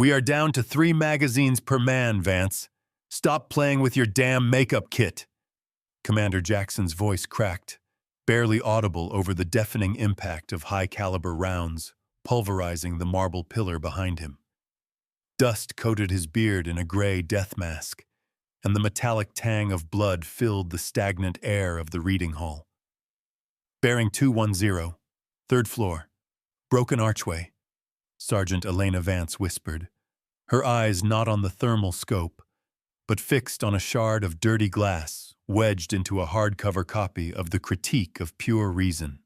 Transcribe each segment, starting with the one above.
We are down to 3 magazines per man, Vance. Stop playing with your damn makeup kit. Commander Jackson's voice cracked, barely audible over the deafening impact of high-caliber rounds, pulverizing the marble pillar behind him. Dust coated his beard in a gray death mask, and the metallic tang of blood filled the stagnant air of the reading hall. Bearing 210, third floor, broken archway, Sergeant Elena Vance whispered, her eyes not on the thermal scope, but fixed on a shard of dirty glass wedged into a hardcover copy of the Critique of Pure Reason.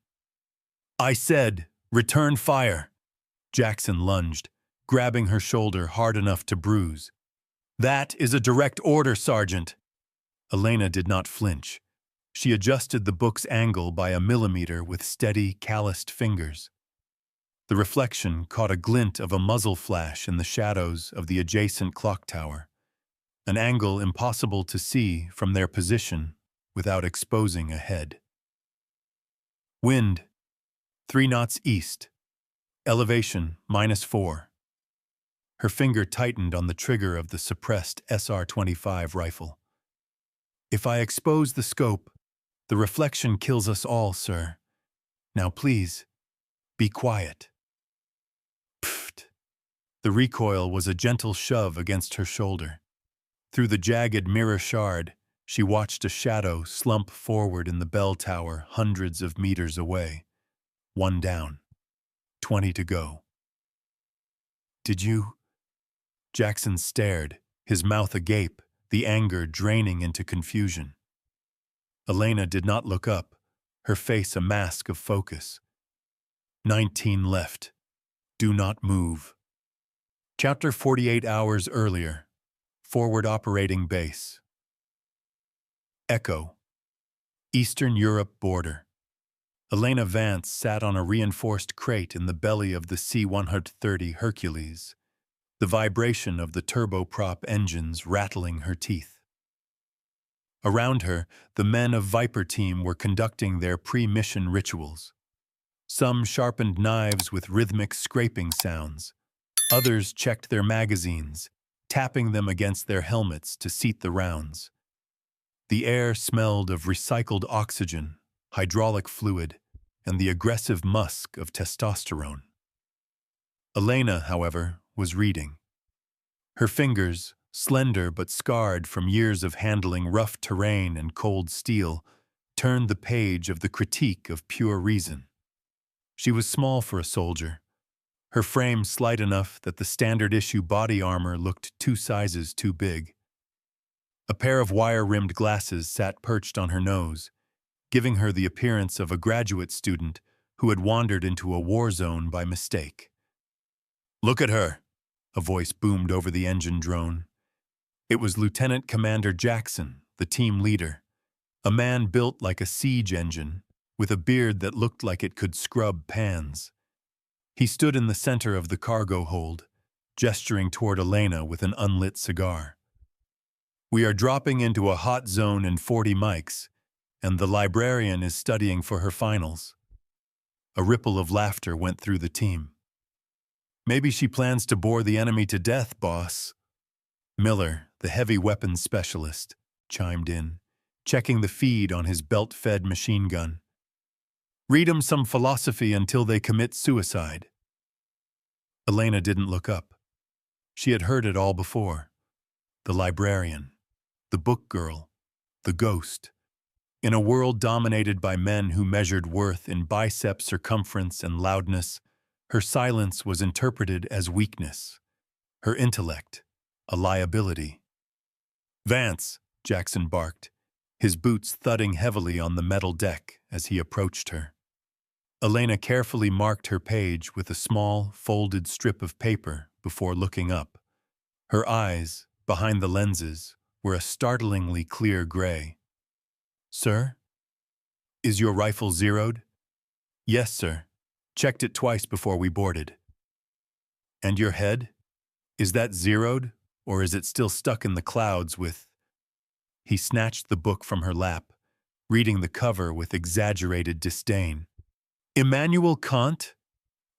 I said, return fire. Jackson lunged, grabbing her shoulder hard enough to bruise. That is a direct order, Sergeant. Elena did not flinch. She adjusted the book's angle by a millimeter with steady, calloused fingers. The reflection caught a glint of a muzzle flash in the shadows of the adjacent clock tower, an angle impossible to see from their position without exposing a head. Wind, 3 knots east. Elevation, -4. Her finger tightened on the trigger of the suppressed SR-25 rifle. If I expose the scope, the reflection kills us all, sir. Now please, be quiet. Pfft. The recoil was a gentle shove against her shoulder. Through the jagged mirror shard, she watched a shadow slump forward in the bell tower hundreds of meters away. 1 down. 20 to go. Did you? Jackson stared, his mouth agape, the anger draining into confusion. Elena did not look up, her face a mask of focus. 19 left. Do not move. Chapter 48 hours earlier. Forward operating base. Echo. Eastern Europe border. Elena Vance sat on a reinforced crate in the belly of the C-130 Hercules, the vibration of the turboprop engines rattling her teeth. Around her, the men of Viper Team were conducting their pre-mission rituals. Some sharpened knives with rhythmic scraping sounds. Others checked their magazines, tapping them against their helmets to seat the rounds. The air smelled of recycled oxygen, hydraulic fluid, and the aggressive musk of testosterone. Elena, however, was reading. Her fingers, slender but scarred from years of handling rough terrain and cold steel, turned the page of the Critique of Pure Reason. She was small for a soldier, her frame slight enough that the standard-issue body armor looked 2 sizes too big. A pair of wire-rimmed glasses sat perched on her nose, giving her the appearance of a graduate student who had wandered into a war zone by mistake. "Look at her," a voice boomed over the engine drone. It was Lieutenant Commander Jackson, the team leader, a man built like a siege engine, with a beard that looked like it could scrub pans. He stood in the center of the cargo hold, gesturing toward Elena with an unlit cigar. "We are dropping into a hot zone in 40 mics, and the librarian is studying for her finals." A ripple of laughter went through the team. "Maybe she plans to bore the enemy to death, boss." Miller, the heavy weapons specialist, chimed in, checking the feed on his belt-fed machine gun. "Read 'em some philosophy until they commit suicide." Elena didn't look up. She had heard it all before. The librarian, the book girl, the ghost. In a world dominated by men who measured worth in bicep circumference and loudness, her silence was interpreted as weakness. Her intellect, a liability. "Vance," Jackson barked, his boots thudding heavily on the metal deck as he approached her. Elena carefully marked her page with a small, folded strip of paper before looking up. Her eyes, behind the lenses, were a startlingly clear gray. "Sir? Is your rifle zeroed?" "Yes, sir. Checked it twice before we boarded." "And your head? Is that zeroed, or is it still stuck in the clouds with—" He snatched the book from her lap, reading the cover with exaggerated disdain. "Immanuel Kant?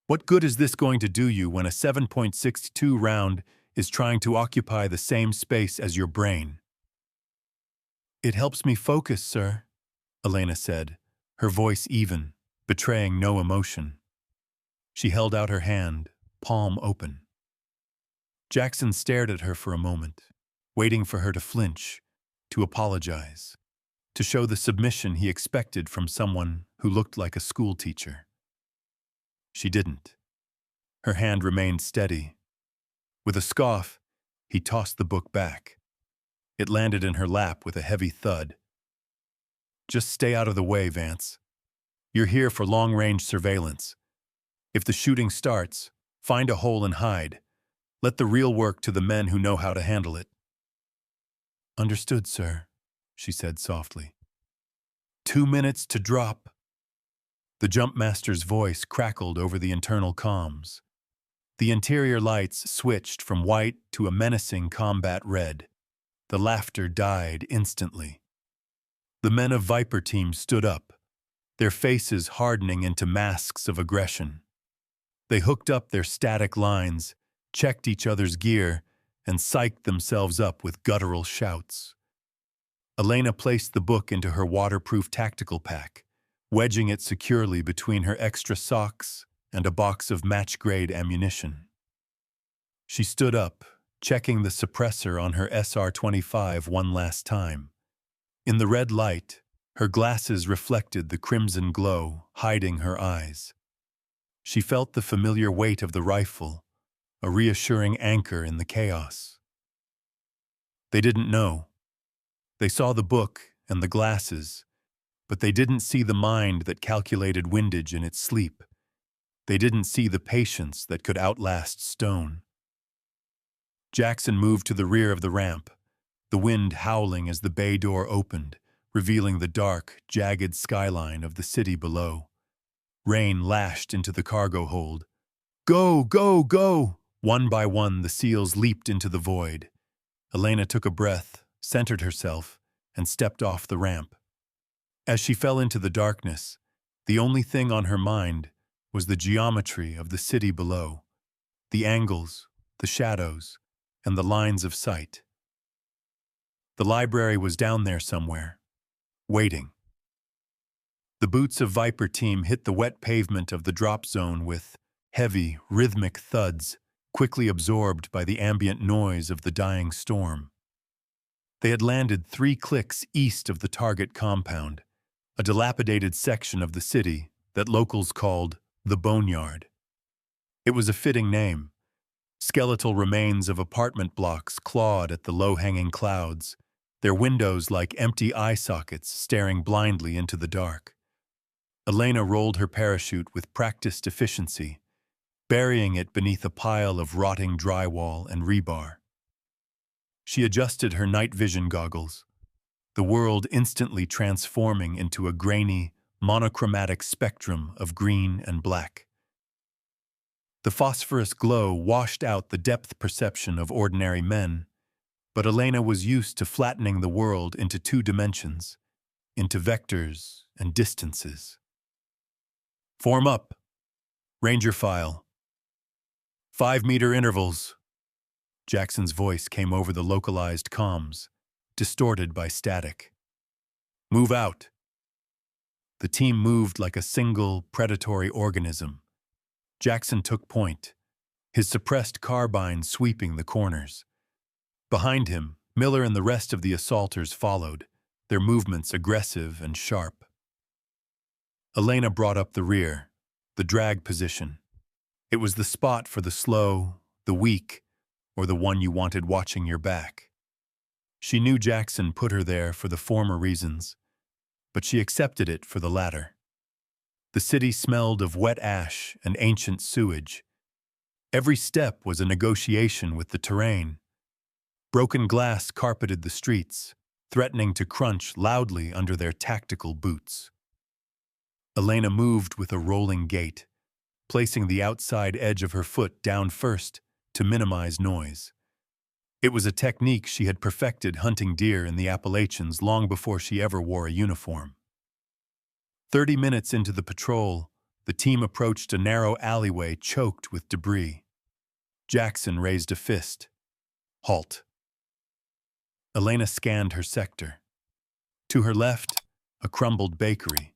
What good is this going to do you when a 7.62 round is trying to occupy the same space as your brain? It helps me focus, sir, Elena said, her voice even, betraying no emotion. She held out her hand, palm open. Jackson stared at her for a moment, waiting for her to flinch, to apologize, to show the submission he expected from someone who looked like a schoolteacher. She didn't. Her hand remained steady. With a scoff, he tossed the book back. It landed in her lap with a heavy thud. Just stay out of the way, Vance. You're here for long-range surveillance. If the shooting starts, find a hole and hide. Let the real work to the men who know how to handle it. Understood, sir, she said softly. 2 minutes to drop. The jumpmaster's voice crackled over the internal comms. The interior lights switched from white to a menacing combat red. The laughter died instantly. The men of Viper Team stood up, their faces hardening into masks of aggression. They hooked up their static lines, checked each other's gear, and psyched themselves up with guttural shouts. Elena placed the book into her waterproof tactical pack, wedging it securely between her extra socks and a box of match-grade ammunition. She stood up, checking the suppressor on her SR-25 one last time. In the red light, her glasses reflected the crimson glow, hiding her eyes. She felt the familiar weight of the rifle, a reassuring anchor in the chaos. They didn't know. They saw the book and the glasses, but they didn't see the mind that calculated windage in its sleep. They didn't see the patience that could outlast stone. Jackson moved to the rear of the ramp, the wind howling as the bay door opened, revealing the dark, jagged skyline of the city below. Rain lashed into the cargo hold. Go, go, go! One by one, the SEALs leaped into the void. Elena took a breath, centered herself, and stepped off the ramp. As she fell into the darkness, the only thing on her mind was the geometry of the city below, the angles, the shadows, and the lines of sight. The library was down there somewhere, waiting. The boots of Viper Team hit the wet pavement of the drop zone with heavy, rhythmic thuds, quickly absorbed by the ambient noise of the dying storm. They had landed 3 clicks east of the target compound, a dilapidated section of the city that locals called the Boneyard. It was a fitting name. Skeletal remains of apartment blocks clawed at the low-hanging clouds, their windows like empty eye sockets staring blindly into the dark. Elena rolled her parachute with practiced efficiency, burying it beneath a pile of rotting drywall and rebar. She adjusted her night vision goggles, the world instantly transforming into a grainy, monochromatic spectrum of green and black. The phosphorus glow washed out the depth perception of ordinary men, but Elena was used to flattening the world into 2 dimensions, into vectors and distances. Form up. Ranger file. 5-meter intervals. Jackson's voice came over the localized comms, distorted by static. Move out. The team moved like a single, predatory organism. Jackson took point, his suppressed carbine sweeping the corners. Behind him, Miller and the rest of the assaulters followed, their movements aggressive and sharp. Elena brought up the rear, the drag position. It was the spot for the slow, the weak, or the one you wanted watching your back. She knew Jackson put her there for the former reasons, but she accepted it for the latter. The city smelled of wet ash and ancient sewage. Every step was a negotiation with the terrain. Broken glass carpeted the streets, threatening to crunch loudly under their tactical boots. Elena moved with a rolling gait, placing the outside edge of her foot down first to minimize noise. It was a technique she had perfected hunting deer in the Appalachians long before she ever wore a uniform. 30 minutes into the patrol, The team approached a narrow alleyway choked with debris. Jackson raised a fist. Halt. Elena scanned her sector. To her left, a crumbled bakery.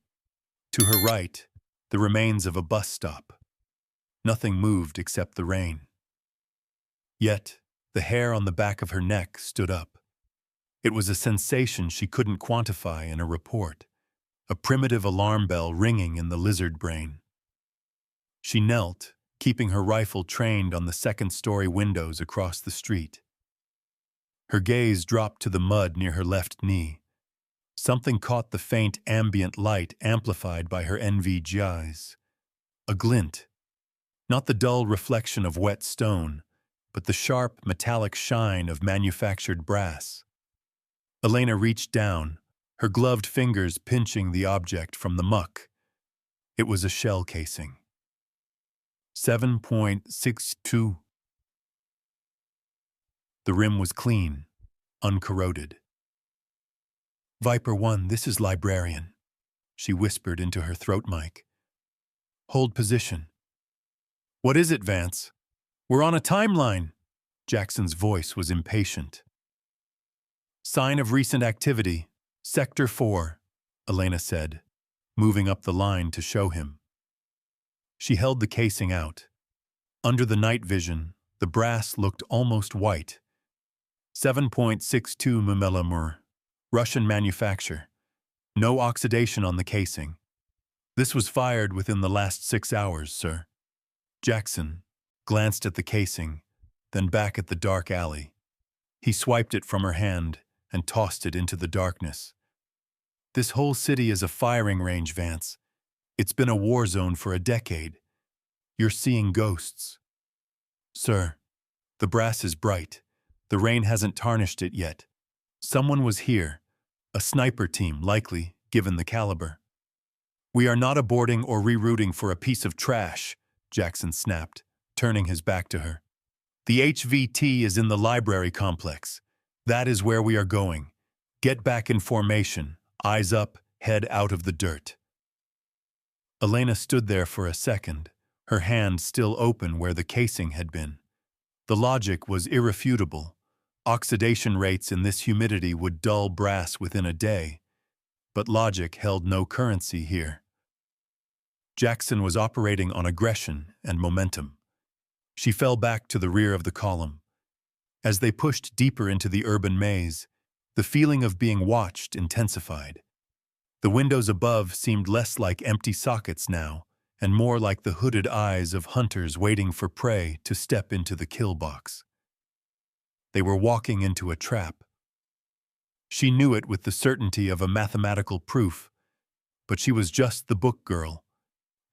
To her right, the remains of a bus stop. Nothing moved except the rain. Yet, the hair on the back of her neck stood up. It was a sensation she couldn't quantify in a report, a primitive alarm bell ringing in the lizard brain. She knelt, keeping her rifle trained on the second-story windows across the street. Her gaze dropped to the mud near her left knee. Something caught the faint ambient light amplified by her NVGIs. A glint. Not the dull reflection of wet stone, but the sharp, metallic shine of manufactured brass. Elena reached down, her gloved fingers pinching the object from the muck. It was a shell casing. 7.62. The rim was clean, uncorroded. "Viper 1, this is Librarian," she whispered into her throat mic. "Hold position." "What is it, Vance? We're on a timeline." Jackson's voice was impatient. "Sign of recent activity. Sector 4, Elena said, moving up the line to show him. She held the casing out. Under the night vision, the brass looked almost white. 7.62 mm, Russian manufacture. No oxidation on the casing. This was fired within the last 6 hours, sir. Jackson glanced at the casing, then back at the dark alley. He swiped it from her hand and tossed it into the darkness. "This whole city is a firing range, Vance. It's been a war zone for a decade. You're seeing ghosts." "Sir, the brass is bright. The rain hasn't tarnished it yet. Someone was here. A sniper team, likely, given the caliber." "We are not aborting or rerouting for a piece of trash," Jackson snapped, turning his back to her. "The HVT is in the library complex. That is where we are going. Get back in formation, eyes up, head out of the dirt." Elena stood there for a second, her hand still open where the casing had been. The logic was irrefutable. Oxidation rates in this humidity would dull brass within a day. But logic held no currency here. Jackson was operating on aggression and momentum. She fell back to the rear of the column. As they pushed deeper into the urban maze, the feeling of being watched intensified. The windows above seemed less like empty sockets now, and more like the hooded eyes of hunters waiting for prey to step into the kill box. They were walking into a trap. She knew it with the certainty of a mathematical proof, but she was just the book girl,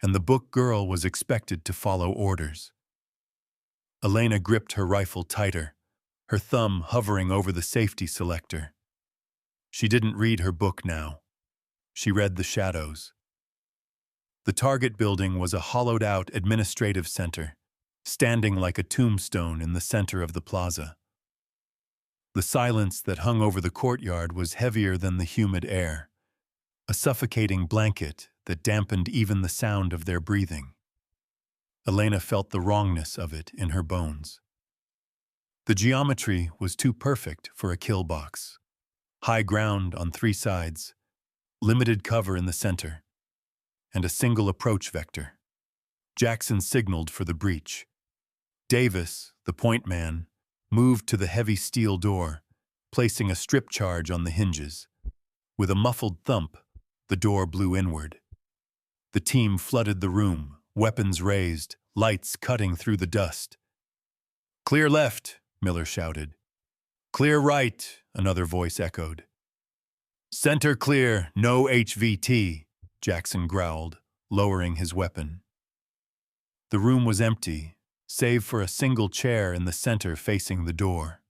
and the book girl was expected to follow orders. Elena gripped her rifle tighter, her thumb hovering over the safety selector. She didn't read her book now. She read the shadows. The target building was a hollowed-out administrative center, standing like a tombstone in the center of the plaza. The silence that hung over the courtyard was heavier than the humid air, a suffocating blanket that dampened even the sound of their breathing. Elena felt the wrongness of it in her bones. The geometry was too perfect for a kill box. High ground on 3 sides, limited cover in the center, and a single approach vector. Jackson signaled for the breach. Davis, the point man, moved to the heavy steel door, placing a strip charge on the hinges. With a muffled thump, the door blew inward. The team flooded the room, weapons raised, lights cutting through the dust. "Clear left," Miller shouted. "Clear right," another voice echoed. "Center clear, no HVT," Jackson growled, lowering his weapon. The room was empty, save for a single chair in the center facing the door.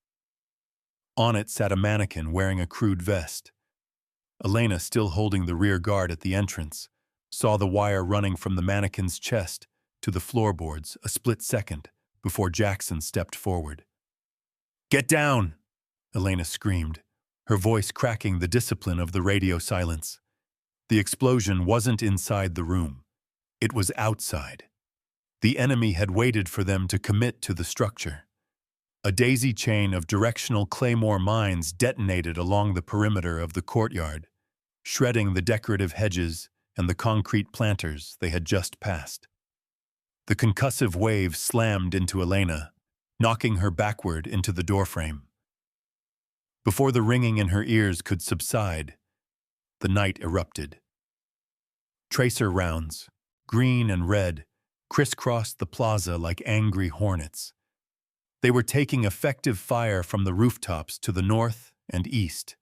On it sat a mannequin wearing a crude vest. Elena, still holding the rear guard at the entrance, saw the wire running from the mannequin's chest to the floorboards a split second before Jackson stepped forward. "Get down!" Elena screamed, her voice cracking the discipline of the radio silence. The explosion wasn't inside the room. It was outside. The enemy had waited for them to commit to the structure. A daisy chain of directional claymore mines detonated along the perimeter of the courtyard, shredding the decorative hedges and the concrete planters they had just passed. The concussive wave slammed into Elena, knocking her backward into the doorframe. Before the ringing in her ears could subside, the night erupted. Tracer rounds, green and red, crisscrossed the plaza like angry hornets. They were taking effective fire from the rooftops to the north and east.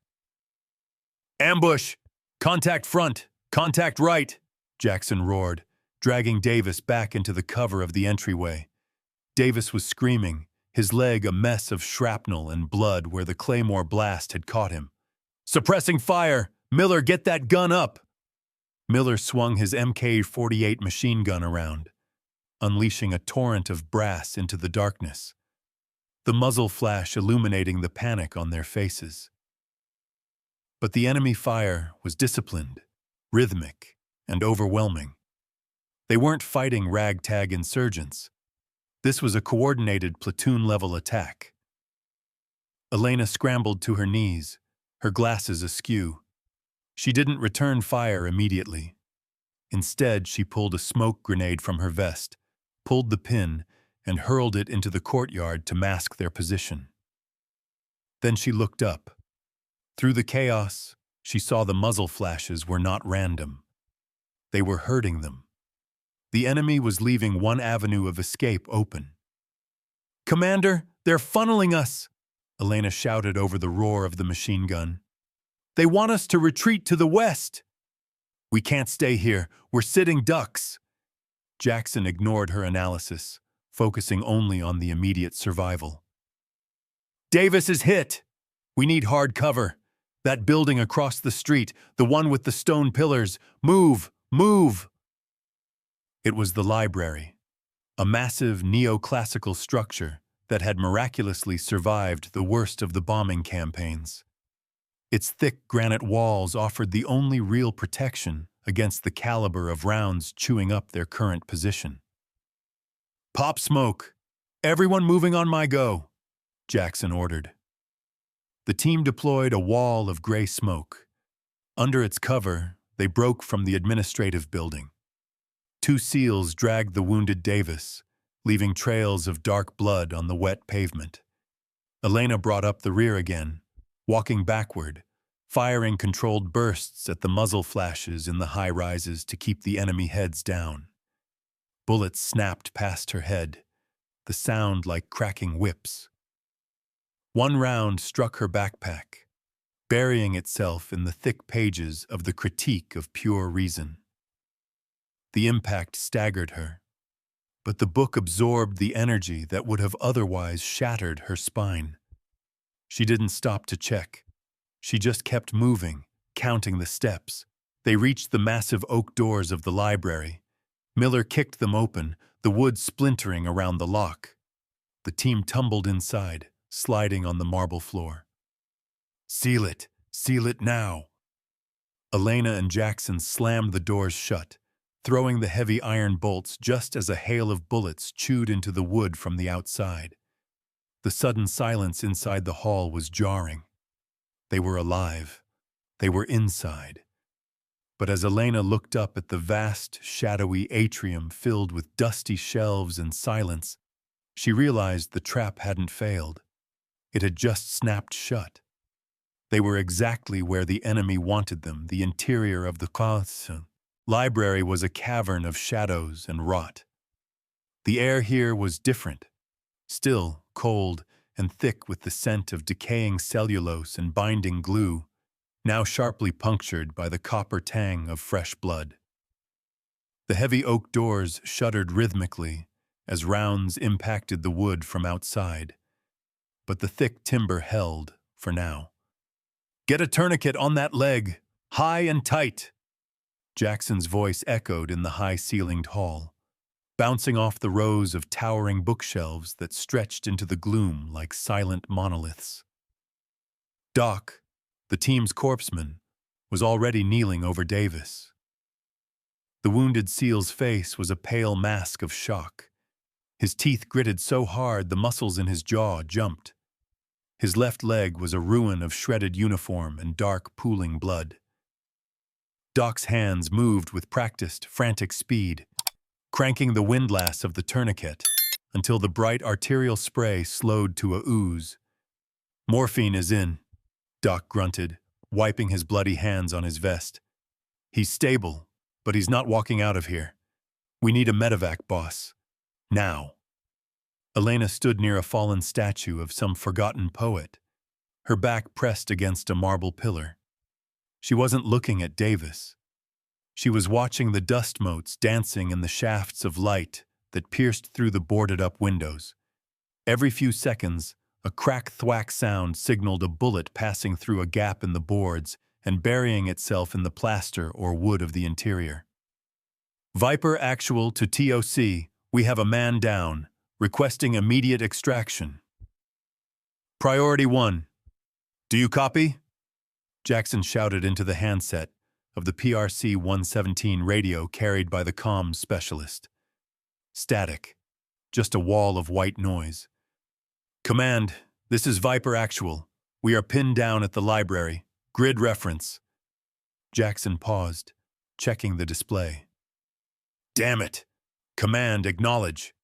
"Ambush! Contact front! Contact right!" Jackson roared, dragging Davis back into the cover of the entryway. Davis was screaming, his leg a mess of shrapnel and blood where the claymore blast had caught him. "Suppressing fire! Miller, get that gun up!" Miller swung his MK-48 machine gun around, unleashing a torrent of brass into the darkness, the muzzle flash illuminating the panic on their faces. But the enemy fire was disciplined, rhythmic, and overwhelming. They weren't fighting ragtag insurgents. This was a coordinated platoon-level attack. Elena scrambled to her knees, her glasses askew. She didn't return fire immediately. Instead, she pulled a smoke grenade from her vest, pulled the pin, and hurled it into the courtyard to mask their position. Then she looked up. Through the chaos, she saw the muzzle flashes were not random. They were hurting them. The enemy was leaving one avenue of escape open. "Commander, they're funneling us!" Elena shouted over the roar of the machine gun. "They want us to retreat to the west!" "We can't stay here. We're sitting ducks." Jackson ignored her analysis, focusing only on the immediate survival. "Davis is hit! We need hard cover. That building across the street, the one with the stone pillars. Move! Move!" It was the library, a massive neoclassical structure that had miraculously survived the worst of the bombing campaigns. Its thick granite walls offered the only real protection against the caliber of rounds chewing up their current position. "Pop smoke! Everyone moving on my go!" Jackson ordered. The team deployed a wall of gray smoke. Under its cover, they broke from the administrative building. 2 SEALs dragged the wounded Davis, leaving trails of dark blood on the wet pavement. Elena brought up the rear again, walking backward, firing controlled bursts at the muzzle flashes in the high rises to keep the enemy heads down. Bullets snapped past her head, the sound like cracking whips. One round struck her backpack, burying itself in the thick pages of the Critique of Pure Reason. The impact staggered her, but the book absorbed the energy that would have otherwise shattered her spine. She didn't stop to check. She just kept moving, counting the steps. They reached the massive oak doors of the library. Miller kicked them open, the wood splintering around the lock. The team tumbled inside, sliding on the marble floor. Seal it now." Elena and Jackson slammed the doors shut, throwing the heavy iron bolts just as a hail of bullets chewed into the wood from the outside. The sudden silence inside the hall was jarring. They were alive. They were inside. But as Elena looked up at the vast, shadowy atrium filled with dusty shelves and silence, she realized the trap hadn't failed. It had just snapped shut. They were exactly where the enemy wanted them, the interior of the library was a cavern of shadows and rot. The air here was different, still, cold, and thick with the scent of decaying cellulose and binding glue, now sharply punctured by the copper tang of fresh blood. The heavy oak doors shuddered rhythmically as rounds impacted the wood from outside, but the thick timber held for now. "Get a tourniquet on that leg, high and tight!" Jackson's voice echoed in the high-ceilinged hall, bouncing off the rows of towering bookshelves that stretched into the gloom like silent monoliths. Doc, the team's corpsman, was already kneeling over Davis. The wounded SEAL's face was a pale mask of shock. His teeth gritted so hard the muscles in his jaw jumped. His left leg was a ruin of shredded uniform and dark, pooling blood. Doc's hands moved with practiced, frantic speed, cranking the windlass of the tourniquet until the bright arterial spray slowed to a ooze. "Morphine is in," Doc grunted, wiping his bloody hands on his vest. "He's stable, but he's not walking out of here. We need a medevac, boss. Now." Elena stood near a fallen statue of some forgotten poet, her back pressed against a marble pillar. She wasn't looking at Davis. She was watching the dust motes dancing in the shafts of light that pierced through the boarded-up windows. Every few seconds, a crack-thwack sound signaled a bullet passing through a gap in the boards and burying itself in the plaster or wood of the interior. "Viper Actual to TOC, we have a man down, requesting immediate extraction. Priority 1. Do you copy?" Jackson shouted into the handset of the PRC-117 radio carried by the comms specialist. Static. Just a wall of white noise. "Command, this is Viper Actual. We are pinned down at the library. Grid reference." Jackson paused, checking the display. "Damn it! Command, acknowledge."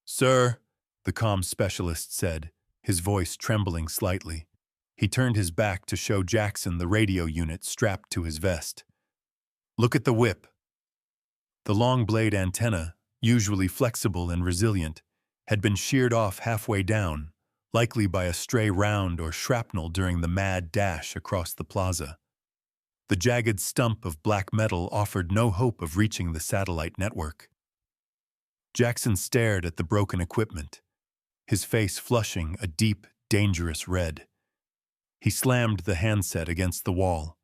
"Sir," the comms specialist said, his voice trembling slightly. He turned his back to show Jackson the radio unit strapped to his vest. "Look at the whip." The long blade antenna, usually flexible and resilient, had been sheared off halfway down, likely by a stray round or shrapnel during the mad dash across the plaza. The jagged stump of black metal offered no hope of reaching the satellite network. Jackson stared at the broken equipment, his face flushing a deep, dangerous red. He slammed the handset against the wall.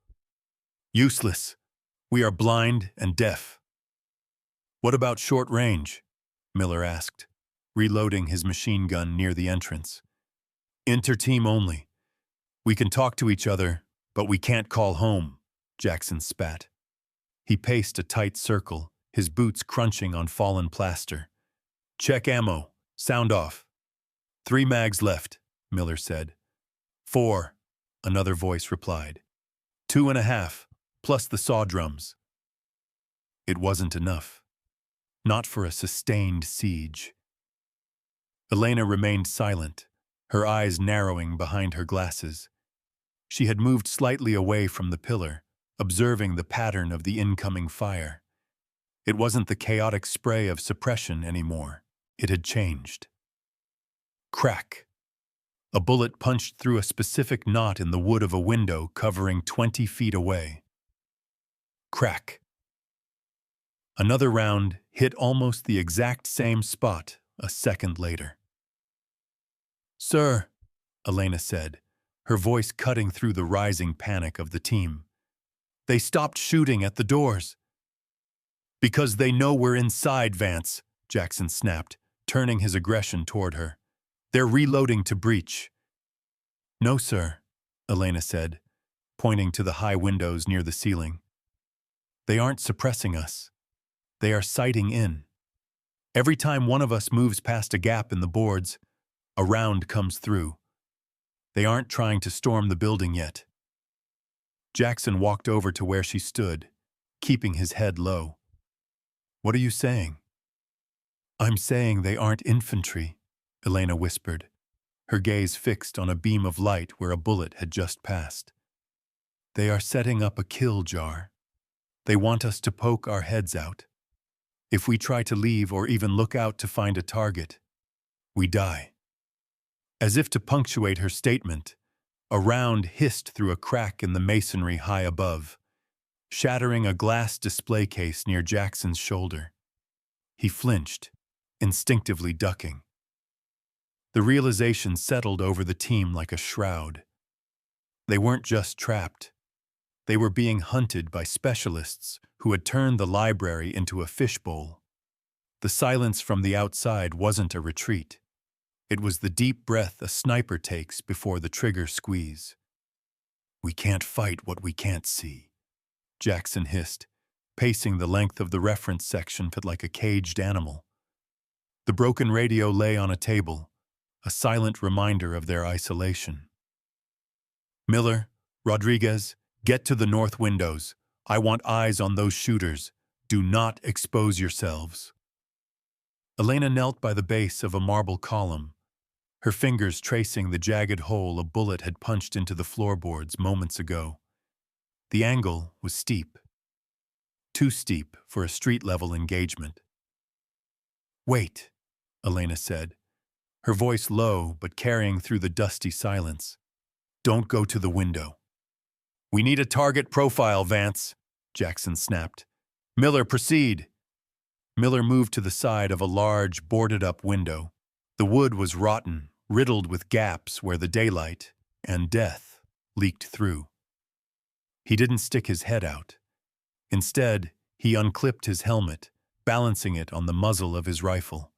"Useless. We are blind and deaf." "What about short range?" Miller asked, reloading his machine gun near the entrance. "Inter-team only. We can talk to each other, but we can't call home," Jackson spat. He paced a tight circle, his boots crunching on fallen plaster. "Check ammo. Sound off." "3 mags left," Miller said. "4, another voice replied. 2.5, plus the saw drums. It wasn't enough. Not for a sustained siege. Elena remained silent, her eyes narrowing behind her glasses. She had moved slightly away from the pillar, observing the pattern of the incoming fire. It wasn't the chaotic spray of suppression anymore. It had changed. Crack. A bullet punched through a specific knot in the wood of a window covering 20 feet away. Crack. Another round hit almost the exact same spot a second later. "Sir," Elena said, her voice cutting through the rising panic of the team. "They stopped shooting at the doors." "Because they know we're inside, Vance," Jackson snapped, turning his aggression toward her. "They're reloading to breach." "No, sir," Elena said, pointing to the high windows near the ceiling. "They aren't suppressing us. They are sighting in. Every time one of us moves past a gap in the boards, a round comes through. They aren't trying to storm the building yet." Jackson walked over to where she stood, keeping his head low. "What are you saying?" "I'm saying they aren't infantry," Elena whispered, her gaze fixed on a beam of light where a bullet had just passed. "They are setting up a kill jar. They want us to poke our heads out. If we try to leave or even look out to find a target, we die." As if to punctuate her statement, a round hissed through a crack in the masonry high above, shattering a glass display case near Jackson's shoulder. He flinched, instinctively ducking. The realization settled over the team like a shroud. They weren't just trapped. They were being hunted by specialists who had turned the library into a fishbowl. The silence from the outside wasn't a retreat. It was the deep breath a sniper takes before the trigger squeeze. "We can't fight what we can't see," Jackson hissed, pacing the length of the reference section fit like a caged animal. The broken radio lay on a table, a silent reminder of their isolation. Miller, Rodriguez, get to the north windows. I want eyes on those shooters. Do not expose yourselves. Elena knelt by the base of a marble column, her fingers tracing the jagged hole a bullet had punched into the floorboards moments ago. The angle was steep. Too steep for a street-level engagement. "Wait," Elena said, her voice low but carrying through the dusty silence. "Don't go to the window." "We need a target profile, Vance," Jackson snapped. "Miller, proceed." Miller moved to the side of a large, boarded-up window. The wood was rotten, riddled with gaps where the daylight and death leaked through. He didn't stick his head out. Instead, he unclipped his helmet, balancing it on the muzzle of his rifle.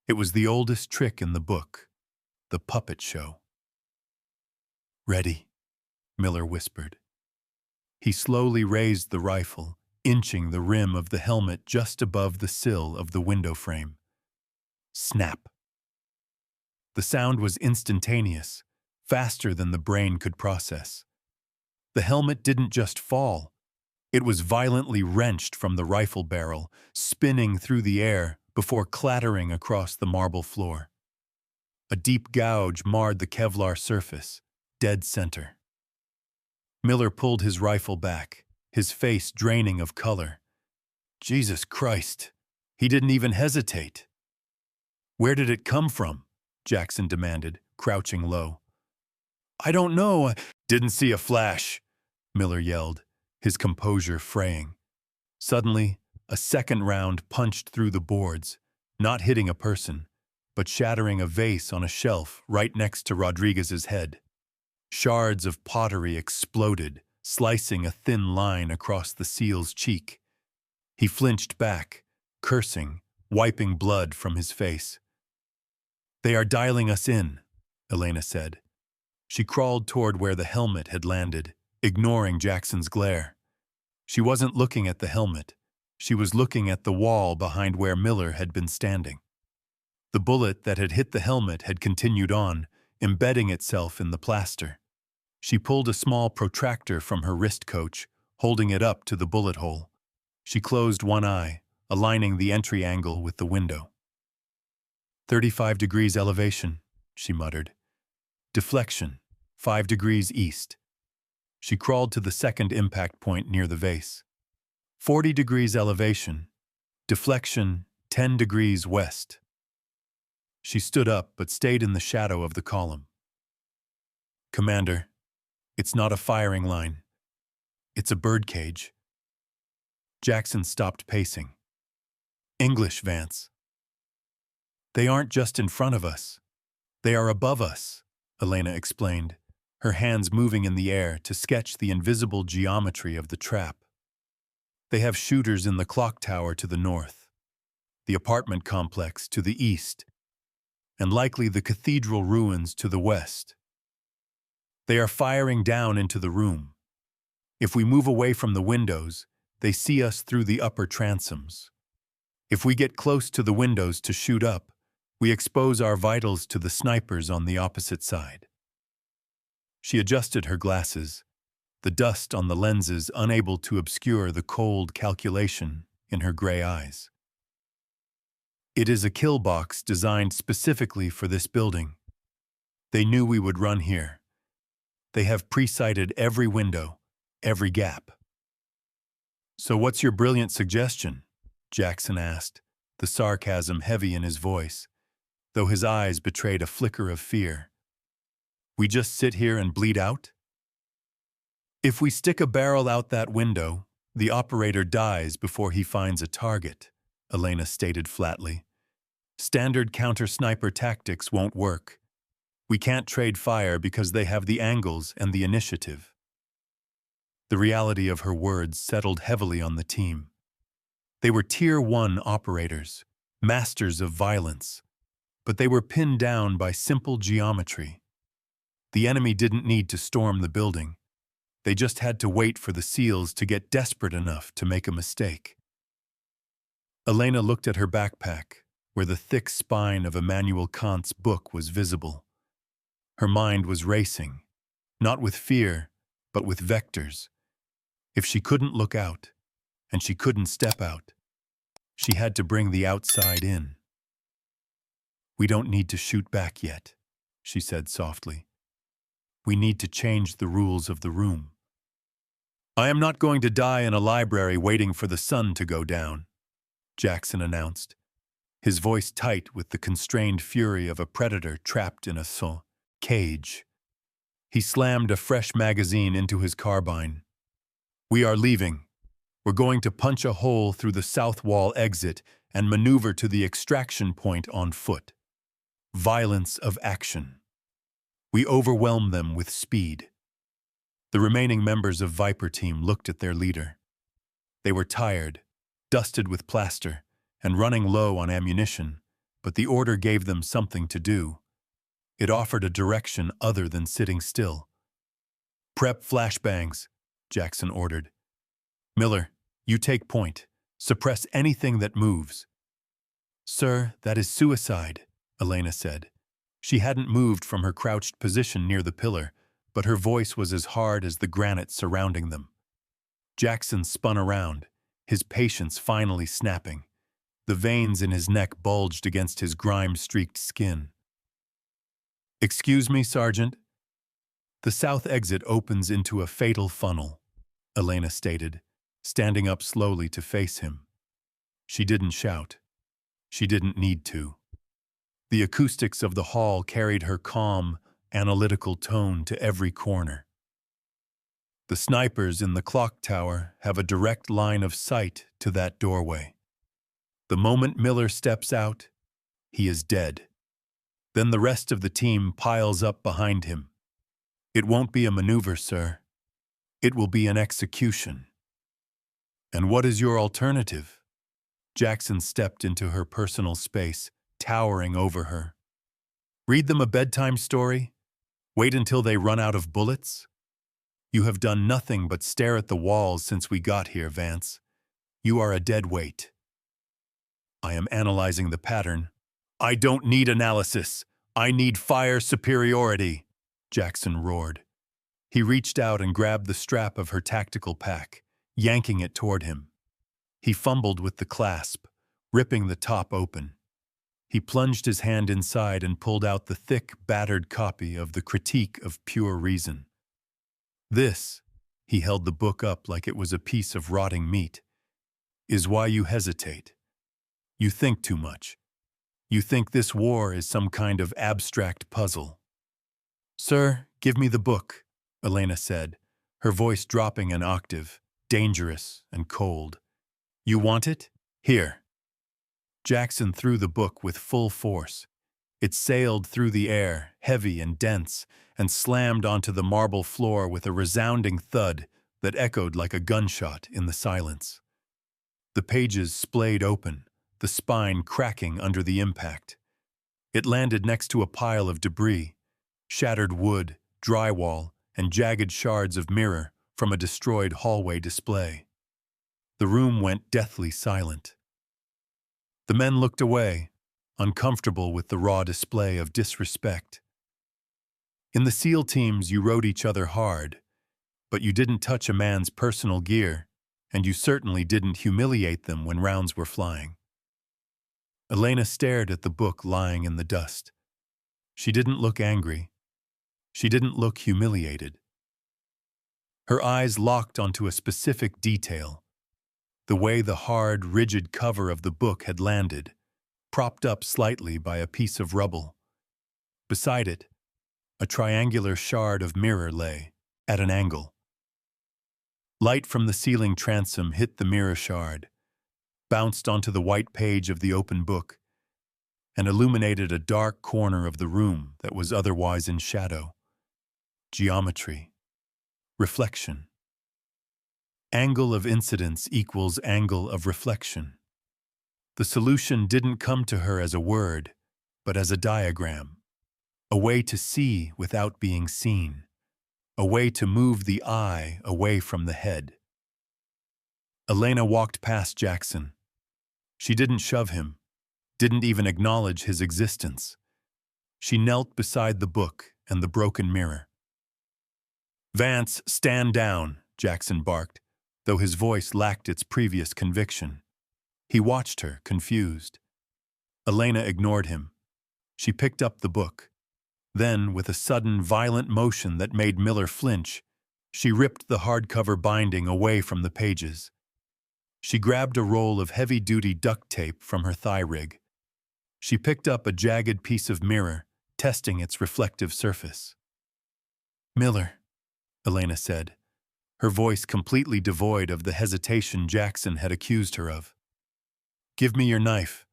It was the oldest trick in the book, the puppet show. "Ready," Miller whispered. He slowly raised the rifle, inching the rim of the helmet just above the sill of the window frame. Snap. The sound was instantaneous, faster than the brain could process. The helmet didn't just fall. It was violently wrenched from the rifle barrel, spinning through the air before clattering across the marble floor. A deep gouge marred the Kevlar surface, dead center. Miller pulled his rifle back, his face draining of color. Jesus Christ, he didn't even hesitate. "Where did it come from?" Jackson demanded, crouching low. "I don't know. Didn't see a flash," Miller yelled, his composure fraying. Suddenly, a second round punched through the boards, not hitting a person, but shattering a vase on a shelf right next to Rodriguez's head. Shards of pottery exploded, slicing a thin line across the SEAL's cheek. He flinched back, cursing, wiping blood from his face. "They are dialing us in," Elena said. She crawled toward where the helmet had landed, ignoring Jackson's glare. She wasn't looking at the helmet. She was looking at the wall behind where Miller had been standing. The bullet that had hit the helmet had continued on, embedding itself in the plaster. She pulled a small protractor from her wrist coach, holding it up to the bullet hole. She closed one eye, aligning the entry angle with the window. 35 degrees elevation, she muttered. Deflection, 5 degrees east. She crawled to the second impact point near the vase. 40 degrees elevation. Deflection, 10 degrees west. She stood up but stayed in the shadow of the column. "Commander, it's not a firing line. It's a birdcage." Jackson stopped pacing. "English, Vance." "They aren't just in front of us. They are above us," Elena explained, her hands moving in the air to sketch the invisible geometry of the trap. "They have shooters in the clock tower to the north, the apartment complex to the east, and likely the cathedral ruins to the west. They are firing down into the room. If we move away from the windows, they see us through the upper transoms. If we get close to the windows to shoot up, we expose our vitals to the snipers on the opposite side." She adjusted her glasses, the dust on the lenses unable to obscure the cold calculation in her gray eyes. "It is a kill box designed specifically for this building. They knew we would run here. They have pre-sighted every window, every gap." "So what's your brilliant suggestion?" Jackson asked, the sarcasm heavy in his voice, though his eyes betrayed a flicker of fear. "We just sit here and bleed out?" "If we stick a barrel out that window, the operator dies before he finds a target," Elena stated flatly. "Standard counter-sniper tactics won't work. We can't trade fire because they have the angles and the initiative." The reality of her words settled heavily on the team. They were Tier 1 operators, masters of violence, but they were pinned down by simple geometry. The enemy didn't need to storm the building. They just had to wait for the SEALs to get desperate enough to make a mistake. Elena looked at her backpack, where the thick spine of Immanuel Kant's book was visible. Her mind was racing, not with fear, but with vectors. If she couldn't look out, and she couldn't step out, she had to bring the outside in. "We don't need to shoot back yet," she said softly. "We need to change the rules of the room. I am not going to die in a library waiting for the sun to go down," Jackson announced, his voice tight with the constrained fury of a predator trapped in a cage. He slammed a fresh magazine into his carbine. "We are leaving. We're going to punch a hole through the south wall exit and maneuver to the extraction point on foot. Violence of action. We overwhelm them with speed." The remaining members of Viper Team looked at their leader. They were tired, dusted with plaster, and running low on ammunition, but the order gave them something to do. It offered a direction other than sitting still. "Prep flashbangs," Jackson ordered. "Miller, you take point. Suppress anything that moves." "Sir, that is suicide," Elena said. She hadn't moved from her crouched position near the pillar, but her voice was as hard as the granite surrounding them. Jackson spun around, his patience finally snapping. The veins in his neck bulged against his grime-streaked skin. "Excuse me, Sergeant?" "The south exit opens into a fatal funnel," Elena stated, standing up slowly to face him. She didn't shout. She didn't need to. The acoustics of the hall carried her calm, analytical tone to every corner. "The snipers in the clock tower have a direct line of sight to that doorway. The moment Miller steps out, he is dead. Then the rest of the team piles up behind him. It won't be a maneuver, sir. It will be an execution." "And what is your alternative?" Jackson stepped into her personal space, towering over her. "Read them a bedtime story? Wait until they run out of bullets? You have done nothing but stare at the walls since we got here, Vance. You are a dead weight." "I am analyzing the pattern." "I don't need analysis. I need fire superiority," Jackson roared. He reached out and grabbed the strap of her tactical pack, yanking it toward him. He fumbled with the clasp, ripping the top open. He plunged his hand inside and pulled out the thick, battered copy of the Critique of Pure Reason. "This," he held the book up like it was a piece of rotting meat, "is why you hesitate. You think too much. You think this war is some kind of abstract puzzle." "Sir, give me the book," Elena said, her voice dropping an octave, dangerous and cold. "You want it? Here." Jackson threw the book with full force. It sailed through the air, heavy and dense, and slammed onto the marble floor with a resounding thud that echoed like a gunshot in the silence. The pages splayed open, the spine cracking under the impact. It landed next to a pile of debris, shattered wood, drywall, and jagged shards of mirror from a destroyed hallway display. The room went deathly silent. The men looked away, uncomfortable with the raw display of disrespect. In the SEAL teams, you rode each other hard, but you didn't touch a man's personal gear, and you certainly didn't humiliate them when rounds were flying. Elena stared at the book lying in the dust. She didn't look angry. She didn't look humiliated. Her eyes locked onto a specific detail, the way the hard, rigid cover of the book had landed, propped up slightly by a piece of rubble. Beside it, a triangular shard of mirror lay, at an angle. Light from the ceiling transom hit the mirror shard, bounced onto the white page of the open book, and illuminated a dark corner of the room that was otherwise in shadow. Geometry. Reflection. Angle of incidence equals angle of reflection. The solution didn't come to her as a word, but as a diagram, a way to see without being seen. a way to move the eye away from the head. Elena walked past Jackson. She didn't shove him, didn't even acknowledge his existence. She knelt beside the book and the broken mirror. "Vance, stand down," Jackson barked, though his voice lacked its previous conviction. He watched her, confused. Elena ignored him. She picked up the book. Then, with a sudden, violent motion that made Miller flinch, she ripped the hardcover binding away from the pages. She grabbed a roll of heavy-duty duct tape from her thigh rig. She picked up a jagged piece of mirror, testing its reflective surface. "Miller," Elena said, her voice completely devoid of the hesitation Jackson had accused her of. "Give me your knife."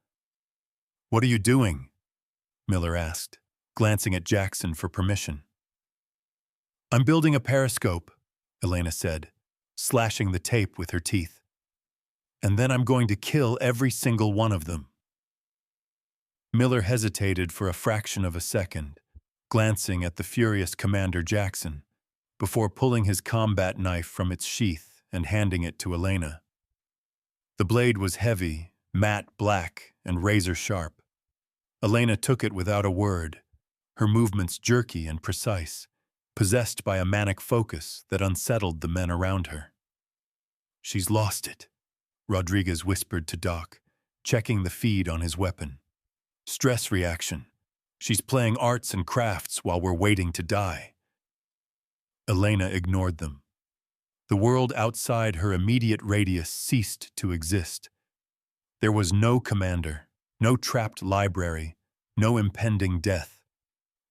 "What are you doing?" Miller asked, glancing at Jackson for permission. "I'm building a periscope," Elena said, slashing the tape with her teeth. "And then I'm going to kill every single one of them." Miller hesitated for a fraction of a second, glancing at the furious Commander Jackson, before pulling his combat knife from its sheath and handing it to Elena. The blade was heavy, matte black, and razor-sharp. Elena took it without a word, her movements jerky and precise, possessed by a manic focus that unsettled the men around her. "She's lost it," Rodriguez whispered to Doc, checking the feed on his weapon. "Stress reaction. She's playing arts and crafts while we're waiting to die." Elena ignored them. The world outside her immediate radius ceased to exist. There was no commander, no trapped library, no impending death.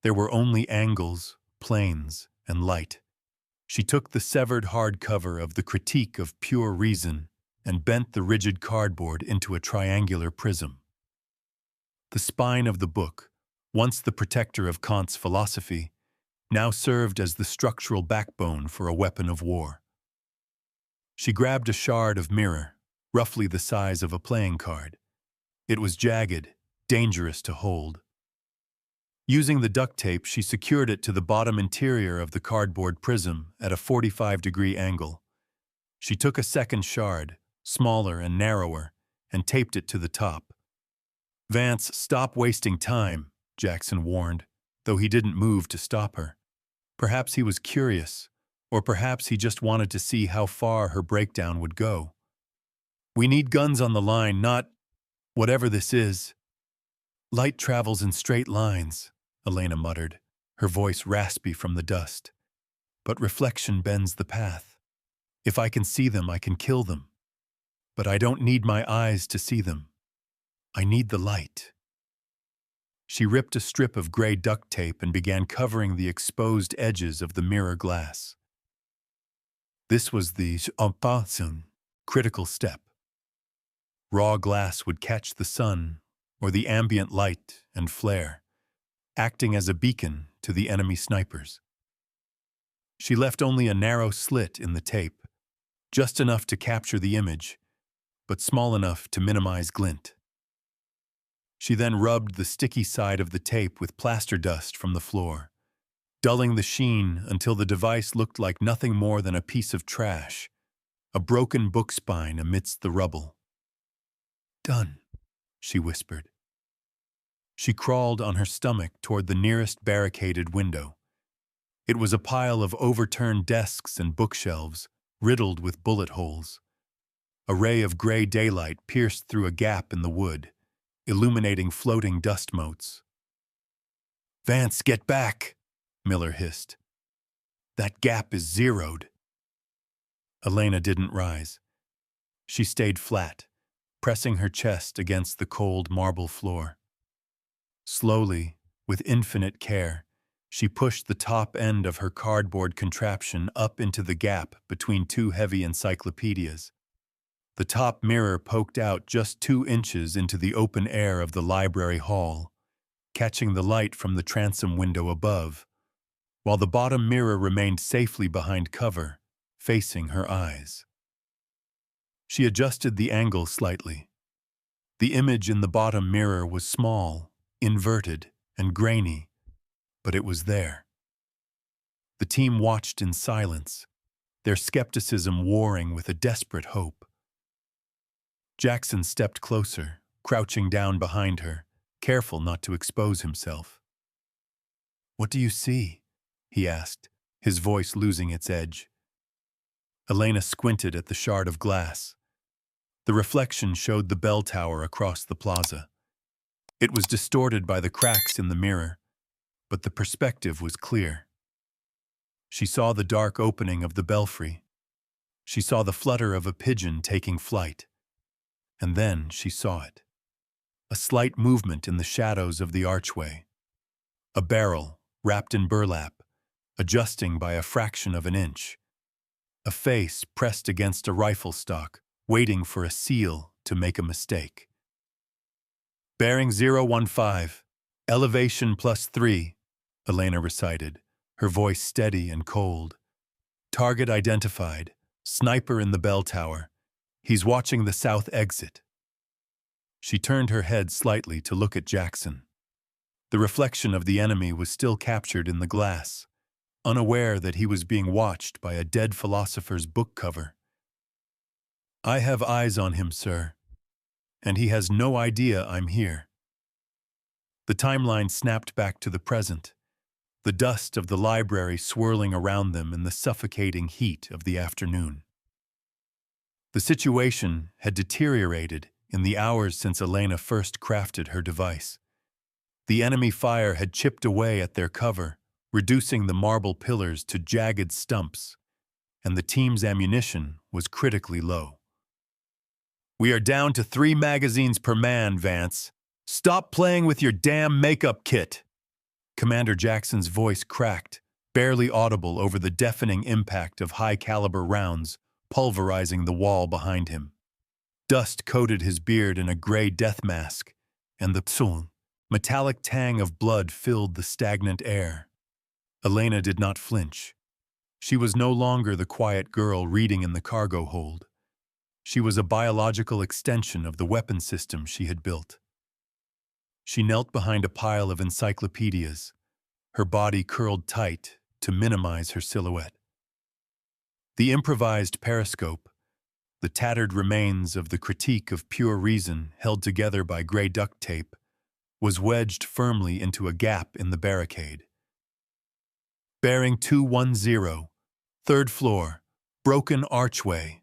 There were only angles, planes, and light. She took the severed hardcover of the Critique of Pure Reason and bent the rigid cardboard into a triangular prism. The spine of the book, once the protector of Kant's philosophy, now served as the structural backbone for a weapon of war. She grabbed a shard of mirror, roughly the size of a playing card. It was jagged, dangerous to hold. Using the duct tape, she secured it to the bottom interior of the cardboard prism at a 45-degree angle. She took a second shard, smaller and narrower, and taped it to the top. "Vance, stop wasting time," Jackson warned, though he didn't move to stop her. Perhaps he was curious, or perhaps he just wanted to see how far her breakdown would go. "We need guns on the line, not whatever this is." "Light travels in straight lines," Elena muttered, her voice raspy from the dust. "But reflection bends the path. If I can see them, I can kill them. But I don't need my eyes to see them. I need the light." She ripped a strip of gray duct tape and began covering the exposed edges of the mirror glass. This was the critical step. Raw glass would catch the sun or the ambient light and flare, acting as a beacon to the enemy snipers. She left only a narrow slit in the tape, just enough to capture the image, but small enough to minimize glint. She then rubbed the sticky side of the tape with plaster dust from the floor, dulling the sheen until the device looked like nothing more than a piece of trash, a broken book spine amidst the rubble. "Done," she whispered. She crawled on her stomach toward the nearest barricaded window. It was a pile of overturned desks and bookshelves, riddled with bullet holes. A ray of gray daylight pierced through a gap in the wood, illuminating floating dust motes. "Vance, get back," Miller hissed. "That gap is zeroed." Elena didn't rise. She stayed flat, pressing her chest against the cold marble floor. Slowly, with infinite care, she pushed the top end of her cardboard contraption up into the gap between two heavy encyclopedias. The top mirror poked out just 2 inches into the open air of the library hall, catching the light from the transom window above, while the bottom mirror remained safely behind cover, facing her eyes. She adjusted the angle slightly. The image in the bottom mirror was small, inverted, and grainy, but it was there. The team watched in silence, their skepticism warring with a desperate hope. Jackson stepped closer, crouching down behind her, careful not to expose himself. "What do you see?" he asked, his voice losing its edge. Elena squinted at the shard of glass. The reflection showed the bell tower across the plaza. It was distorted by the cracks in the mirror, but the perspective was clear. She saw the dark opening of the belfry. She saw the flutter of a pigeon taking flight. And then she saw it. A slight movement in the shadows of the archway. A barrel, wrapped in burlap, adjusting by a fraction of an inch. A face pressed against a rifle stock, waiting for a seal to make a mistake. "Bearing 015, elevation +3, Elena recited, her voice steady and cold. "Target identified, sniper in the bell tower. He's watching the south exit." She turned her head slightly to look at Jackson. The reflection of the enemy was still captured in the glass, unaware that he was being watched by a dead philosopher's book cover. "I have eyes on him, sir, and he has no idea I'm here." The timeline snapped back to the present, the dust of the library swirling around them in the suffocating heat of the afternoon. The situation had deteriorated in the hours since Elena first crafted her device. The enemy fire had chipped away at their cover, reducing the marble pillars to jagged stumps, and the team's ammunition was critically low. "We are down to 3 magazines per man, Vance. Stop playing with your damn makeup kit." Commander Jackson's voice cracked, barely audible over the deafening impact of high-caliber rounds pulverizing the wall behind him. Dust coated his beard in a gray death mask, and the psoon, metallic tang of blood filled the stagnant air. Elena did not flinch. She was no longer the quiet girl reading in the cargo hold. She was a biological extension of the weapon system she had built. She knelt behind a pile of encyclopedias, her body curled tight to minimize her silhouette. The improvised periscope, the tattered remains of the Critique of Pure Reason held together by gray duct tape, was wedged firmly into a gap in the barricade. "Bearing 210, 3rd floor, broken archway,"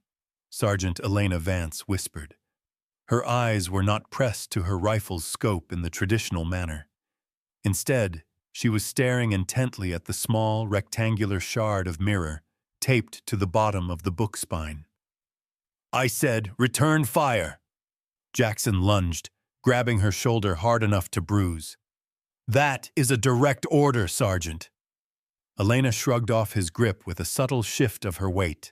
Sergeant Elena Vance whispered. Her eyes were not pressed to her rifle's scope in the traditional manner. Instead, she was staring intently at the small, rectangular shard of mirror taped to the bottom of the book spine. "I said, return fire!" Jackson lunged, grabbing her shoulder hard enough to bruise. "That is a direct order, Sergeant." Elena shrugged off his grip with a subtle shift of her weight,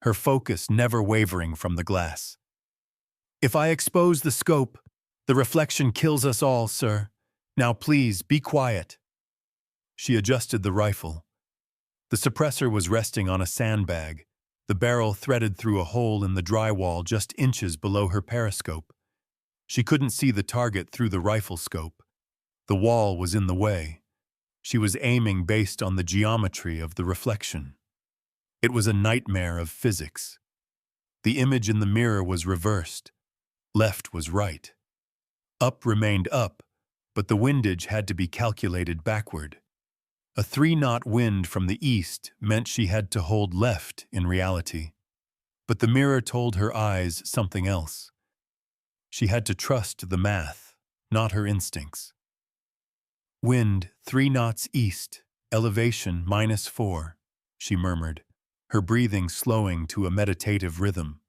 her focus never wavering from the glass. "If I expose the scope, the reflection kills us all, sir. Now please, be quiet." She adjusted the rifle. The suppressor was resting on a sandbag, the barrel threaded through a hole in the drywall just inches below her periscope. She couldn't see the target through the rifle scope. The wall was in the way. She was aiming based on the geometry of the reflection. It was a nightmare of physics. The image in the mirror was reversed. Left was right. Up remained up, but the windage had to be calculated backward. A 3-knot wind from the east meant she had to hold left in reality. But the mirror told her eyes something else. She had to trust the math, not her instincts. "Wind 3 knots east, elevation -4, she murmured, her breathing slowing to a meditative rhythm.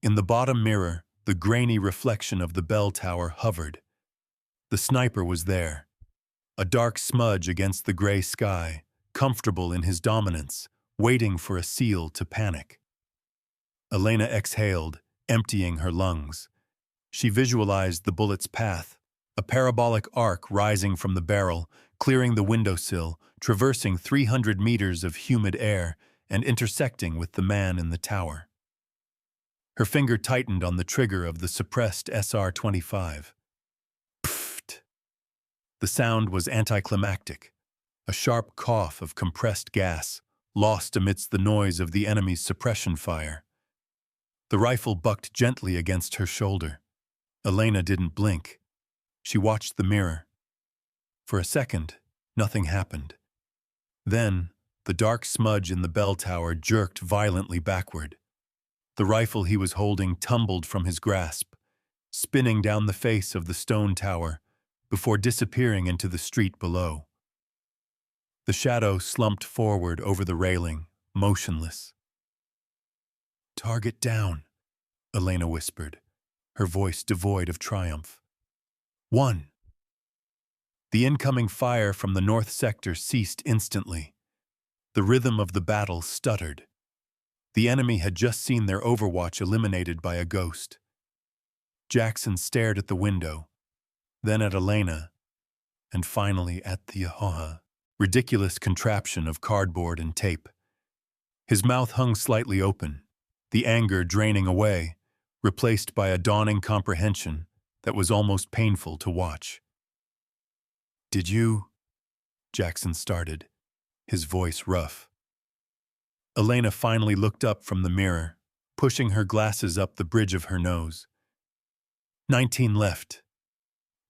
In the bottom mirror, the grainy reflection of the bell tower hovered. The sniper was there, a dark smudge against the gray sky, comfortable in his dominance, waiting for a seal to panic. Elena exhaled, emptying her lungs. She visualized the bullet's path, a parabolic arc rising from the barrel, clearing the windowsill, traversing 300 meters of humid air, and intersecting with the man in the tower. Her finger tightened on the trigger of the suppressed SR-25. Pfft! The sound was anticlimactic, a sharp cough of compressed gas, lost amidst the noise of the enemy's suppression fire. The rifle bucked gently against her shoulder. Elena didn't blink. She watched the mirror. For a second, nothing happened. Then, the dark smudge in the bell tower jerked violently backward. The rifle he was holding tumbled from his grasp, spinning down the face of the stone tower before disappearing into the street below. The shadow slumped forward over the railing, motionless. "Target down," Elena whispered, her voice devoid of triumph. "One." The incoming fire from the north sector ceased instantly. The rhythm of the battle stuttered. The enemy had just seen their overwatch eliminated by a ghost. Jackson stared at the window, then at Elena, and finally at the ridiculous contraption of cardboard and tape. His mouth hung slightly open, the anger draining away, replaced by a dawning comprehension that was almost painful to watch. "Did you?" Jackson started, his voice rough. Elena finally looked up from the mirror, pushing her glasses up the bridge of her nose. 19 left.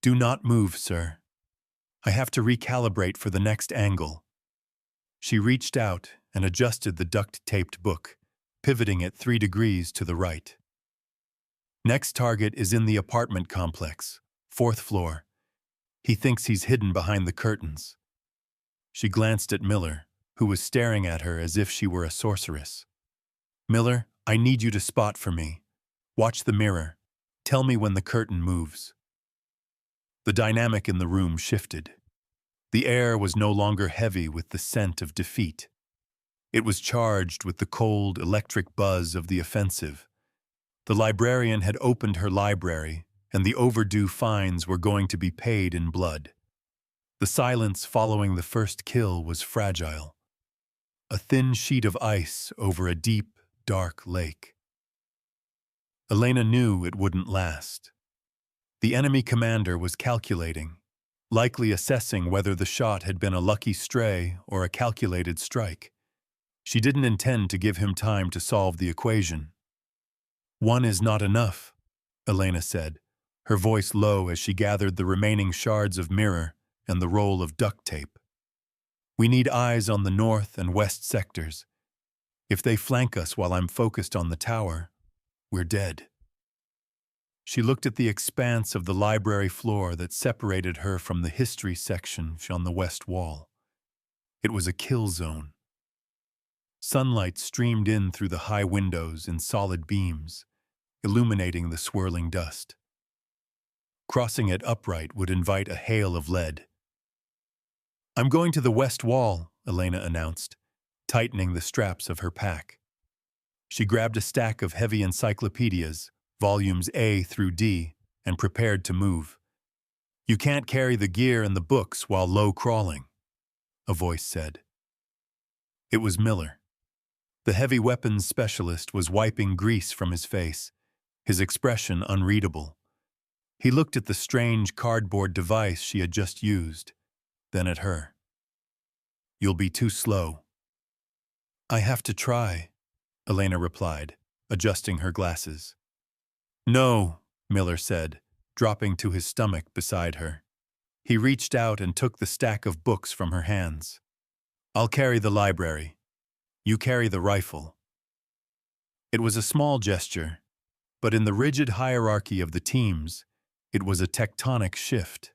Do not move, sir. I have to recalibrate for the next angle." She reached out and adjusted the duct-taped book, pivoting it 3 degrees to the right. "Next target is in the apartment complex, 4th floor. He thinks he's hidden behind the curtains." She glanced at Miller, who was staring at her as if she were a sorceress. "Miller, I need you to spot for me. Watch the mirror. Tell me when the curtain moves." The dynamic in the room shifted. The air was no longer heavy with the scent of defeat. It was charged with the cold, electric buzz of the offensive. The librarian had opened her library, and the overdue fines were going to be paid in blood. The silence following the first kill was fragile. A thin sheet of ice over a deep, dark lake. Elena knew it wouldn't last. The enemy commander was calculating, likely assessing whether the shot had been a lucky stray or a calculated strike. She didn't intend to give him time to solve the equation. "One is not enough," Elena said, her voice low as she gathered the remaining shards of mirror and the roll of duct tape. "We need eyes on the north and west sectors. If they flank us while I'm focused on the tower, we're dead." She looked at the expanse of the library floor that separated her from the history section on the west wall. It was a kill zone. Sunlight streamed in through the high windows in solid beams, illuminating the swirling dust. Crossing it upright would invite a hail of lead. "I'm going to the west wall," Elena announced, tightening the straps of her pack. She grabbed a stack of heavy encyclopedias, volumes A through D, and prepared to move. "You can't carry the gear and the books while low crawling," a voice said. It was Miller. The heavy weapons specialist was wiping grease from his face, his expression unreadable. He looked at the strange cardboard device she had just used, then at her. "You'll be too slow." "I have to try," Elena replied, adjusting her glasses. "No," Miller said, dropping to his stomach beside her. He reached out and took the stack of books from her hands. "I'll carry the library. You carry the rifle." It was a small gesture, but in the rigid hierarchy of the teams, it was a tectonic shift.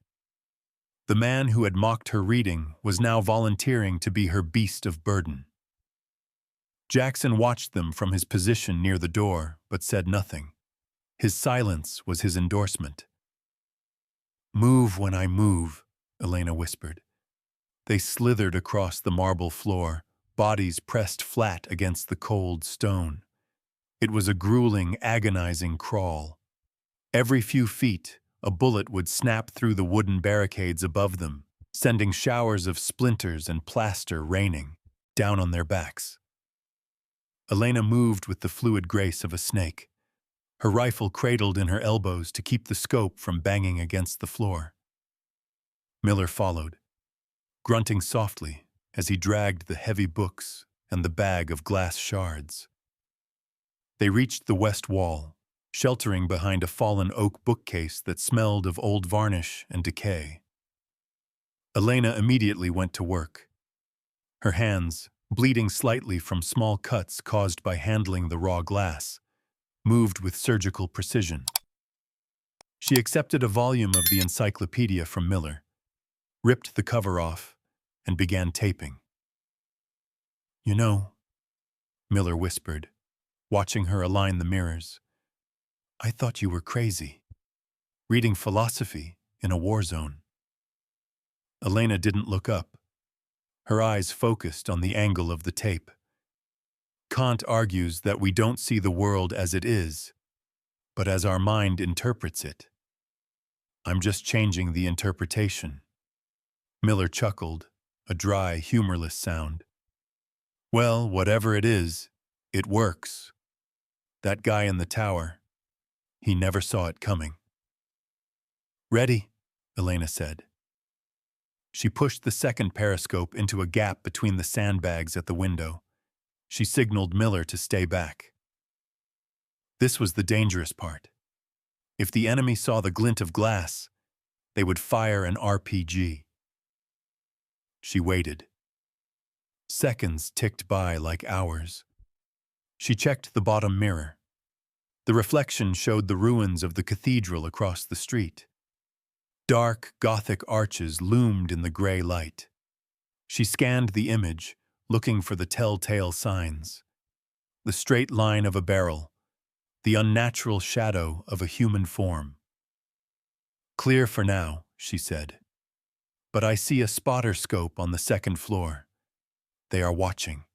The man who had mocked her reading was now volunteering to be her beast of burden. Jackson watched them from his position near the door, but said nothing. His silence was his endorsement. "Move when I move," Elena whispered. They slithered across the marble floor, bodies pressed flat against the cold stone. It was a grueling, agonizing crawl. Every few feet, a bullet would snap through the wooden barricades above them, sending showers of splinters and plaster raining down on their backs. Elena moved with the fluid grace of a snake, her rifle cradled in her elbows to keep the scope from banging against the floor. Miller followed. grunting softly as he dragged the heavy books and the bag of glass shards. They reached the west wall, sheltering behind a fallen oak bookcase that smelled of old varnish and decay. Elena immediately went to work. Her hands, bleeding slightly from small cuts caused by handling the raw glass, moved with surgical precision. She accepted a volume of the encyclopedia from Miller, ripped the cover off, and began taping. "You know," Miller whispered, watching her align the mirrors, "I thought you were crazy, reading philosophy in a war zone." Elena didn't look up, her eyes focused on the angle of the tape. Kant argues that we don't see the world as it is, but as our mind interprets it. I'm just changing the interpretation. Miller chuckled, a dry, humorless sound. "Well, whatever it is, it works. That guy in the tower, he never saw it coming." "Ready," Elena said. She pushed the second periscope into a gap between the sandbags at the window. She signaled Miller to stay back. This was the dangerous part. If the enemy saw the glint of glass, they would fire an RPG. She waited. Seconds ticked by like hours. She checked the bottom mirror. The reflection showed the ruins of the cathedral across the street. Dark, Gothic arches loomed in the gray light. She scanned the image, looking for the telltale signs. The straight line of a barrel, the unnatural shadow of a human form. "Clear for now," she said. "But I see a spotter scope on the second floor. They are watching."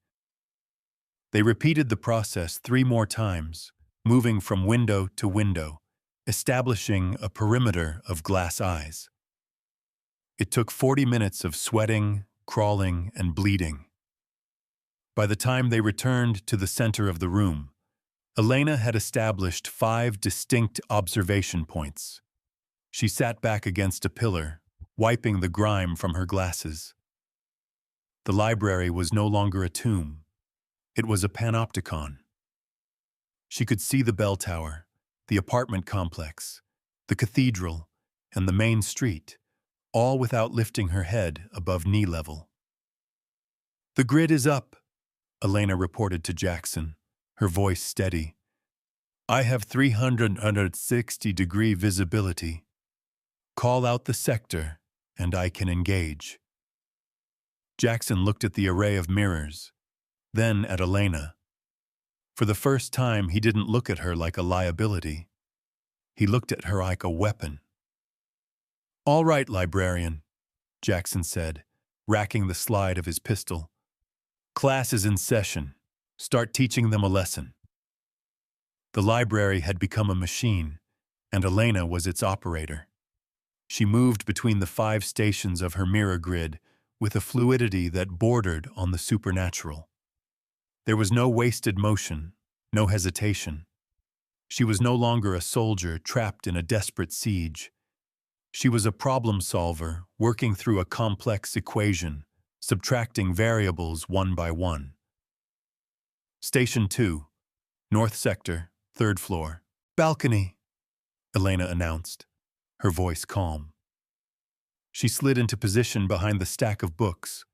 They repeated the process 3 more times, moving from window to window, establishing a perimeter of glass eyes. It took 40 minutes of sweating, crawling, and bleeding. By the time they returned to the center of the room, Elena had established 5 distinct observation points. She sat back against a pillar, wiping the grime from her glasses. The library was no longer a tomb. It was a panopticon. She could see the bell tower, the apartment complex, the cathedral, and the main street, all without lifting her head above knee level. "The grid is up," Elena reported to Jackson, her voice steady. "I have 360-degree visibility. Call out the sector, and I can engage." Jackson looked at the array of mirrors, then at Elena. For the first time, he didn't look at her like a liability. He looked at her like a weapon. "All right, librarian," Jackson said, racking the slide of his pistol. "Class is in session. Start teaching them a lesson." The library had become a machine, and Elena was its operator. She moved between the 5 stations of her mirror grid with a fluidity that bordered on the supernatural. There was no wasted motion, no hesitation. She was no longer a soldier trapped in a desperate siege. She was a problem solver working through a complex equation, subtracting variables one by one. "Station 2, North Sector, 3rd floor. Balcony," Elena announced, her voice calm. She slid into position behind the stack of books,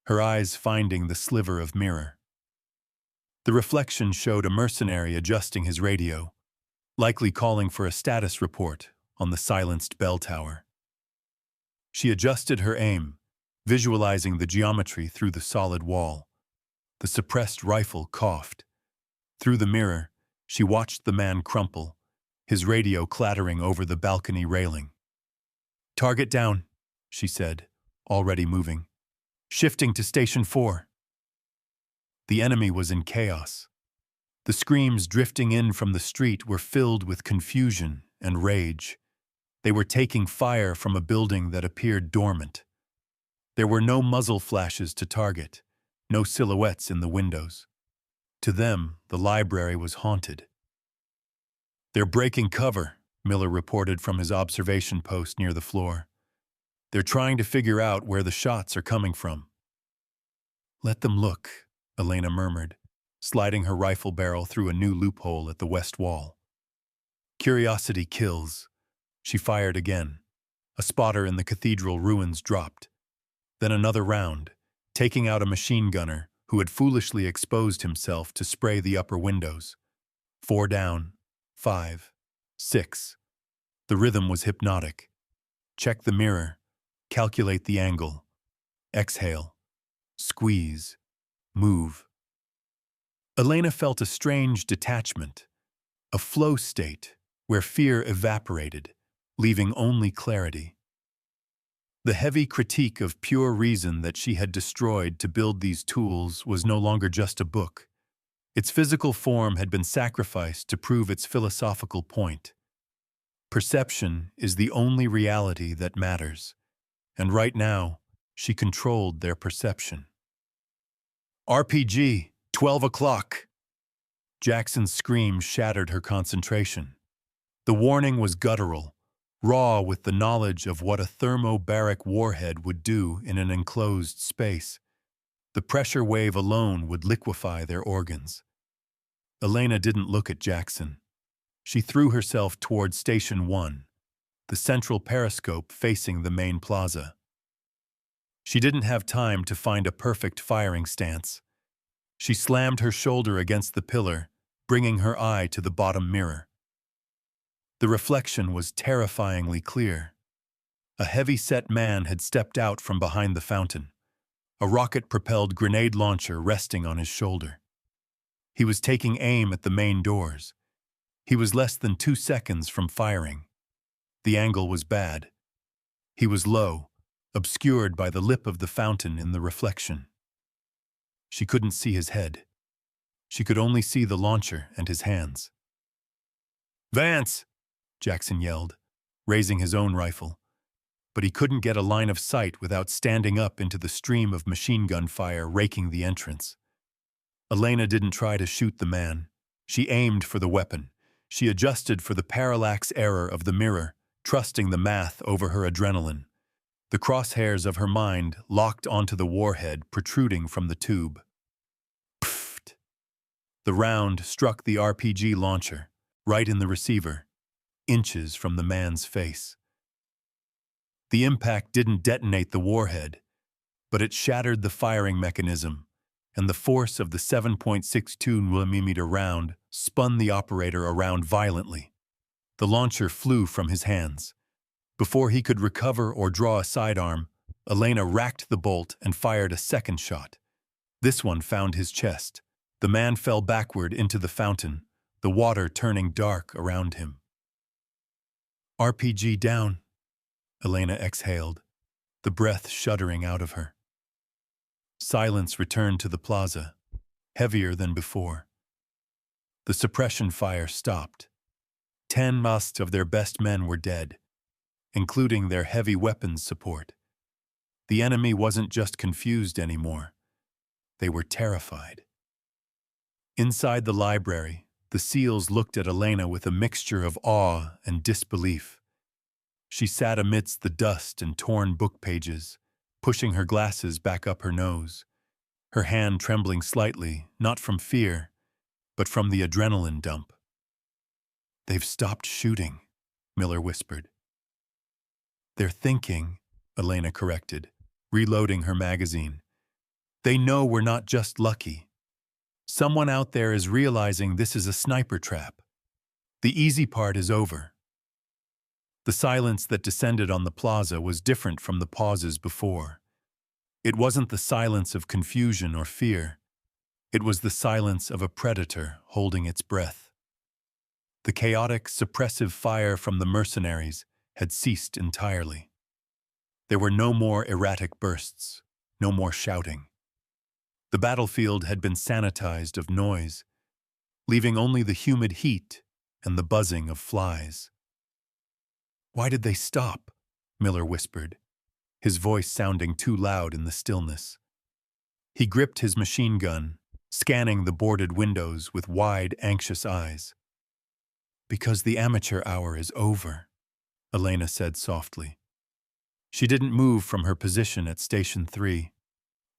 her eyes finding the sliver of mirror. The reflection showed a mercenary adjusting his radio, likely calling for a status report on the silenced bell tower. She adjusted her aim, visualizing the geometry through the solid wall. The suppressed rifle coughed. Through the mirror, she watched the man crumple, his radio clattering over the balcony railing. "Target down," she said, already moving. "Shifting to Station 4. The enemy was in chaos. The screams drifting in from the street were filled with confusion and rage. They were taking fire from a building that appeared dormant. There were no muzzle flashes to target, no silhouettes in the windows. To them, the library was haunted. "They're breaking cover," Miller reported from his observation post near the floor. They're trying to figure out where the shots are coming from. Let them look, Elena murmured, sliding her rifle barrel through a new loophole at the west wall. Curiosity kills. She fired again. A spotter in the cathedral ruins dropped. Then another round, taking out a machine gunner who had foolishly exposed himself to spray the upper windows. 4 down, 5, 6. The rhythm was hypnotic. Check the mirror. Calculate the angle. Exhale. Squeeze. Move. Elena felt a strange detachment, a flow state where fear evaporated, leaving only clarity. The heavy critique of pure reason that she had destroyed to build these tools was no longer just a book. Its physical form had been sacrificed to prove its philosophical point. Perception is the only reality that matters, and right now, she controlled their perception. RPG, 12 o'clock. Jackson's scream shattered her concentration. The warning was guttural, raw with the knowledge of what a thermobaric warhead would do in an enclosed space. The pressure wave alone would liquefy their organs. Elena didn't look at Jackson. She threw herself toward Station 1, the central periscope facing the main plaza. She didn't have time to find a perfect firing stance. She slammed her shoulder against the pillar, bringing her eye to the bottom mirror. The reflection was terrifyingly clear. A heavy-set man had stepped out from behind the fountain, a rocket-propelled grenade launcher resting on his shoulder. He was taking aim at the main doors. He was less than 2 seconds from firing. The angle was bad. He was low, obscured by the lip of the fountain in the reflection. She couldn't see his head. She could only see the launcher and his hands. "Vance!" Jackson yelled, raising his own rifle. But he couldn't get a line of sight without standing up into the stream of machine gun fire raking the entrance. Elena didn't try to shoot the man. She aimed for the weapon. She adjusted for the parallax error of the mirror, trusting the math over her adrenaline. The crosshairs of her mind locked onto the warhead protruding from the tube. Pfft! The round struck the RPG launcher, right in the receiver, inches from the man's face. The impact didn't detonate the warhead, but it shattered the firing mechanism, and the force of the 7.62mm round spun the operator around violently. The launcher flew from his hands. Before he could recover or draw a sidearm, Elena racked the bolt and fired a second shot. This one found his chest. The man fell backward into the fountain, the water turning dark around him. "RPG down," Elena exhaled, the breath shuddering out of her. Silence returned to the plaza, heavier than before. The suppression fire stopped. 10 most of their best men were dead, including their heavy weapons support. The enemy wasn't just confused anymore. They were terrified. Inside the library, the SEALs looked at Elena with a mixture of awe and disbelief. She sat amidst the dust and torn book pages, pushing her glasses back up her nose, her hand trembling slightly, not from fear, but from the adrenaline dump. "They've stopped shooting," Miller whispered. "They're thinking," Elena corrected, reloading her magazine. "They know we're not just lucky. Someone out there is realizing this is a sniper trap. The easy part is over." The silence that descended on the plaza was different from the pauses before. It wasn't the silence of confusion or fear. It was the silence of a predator holding its breath. The chaotic, suppressive fire from the mercenaries had ceased entirely. There were no more erratic bursts, no more shouting. The battlefield had been sanitized of noise, leaving only the humid heat and the buzzing of flies. "Why did they stop?" Miller whispered, his voice sounding too loud in the stillness. He gripped his machine gun, scanning the boarded windows with wide, anxious eyes. "Because the amateur hour is over," Elena said softly. She didn't move from her position at Station 3,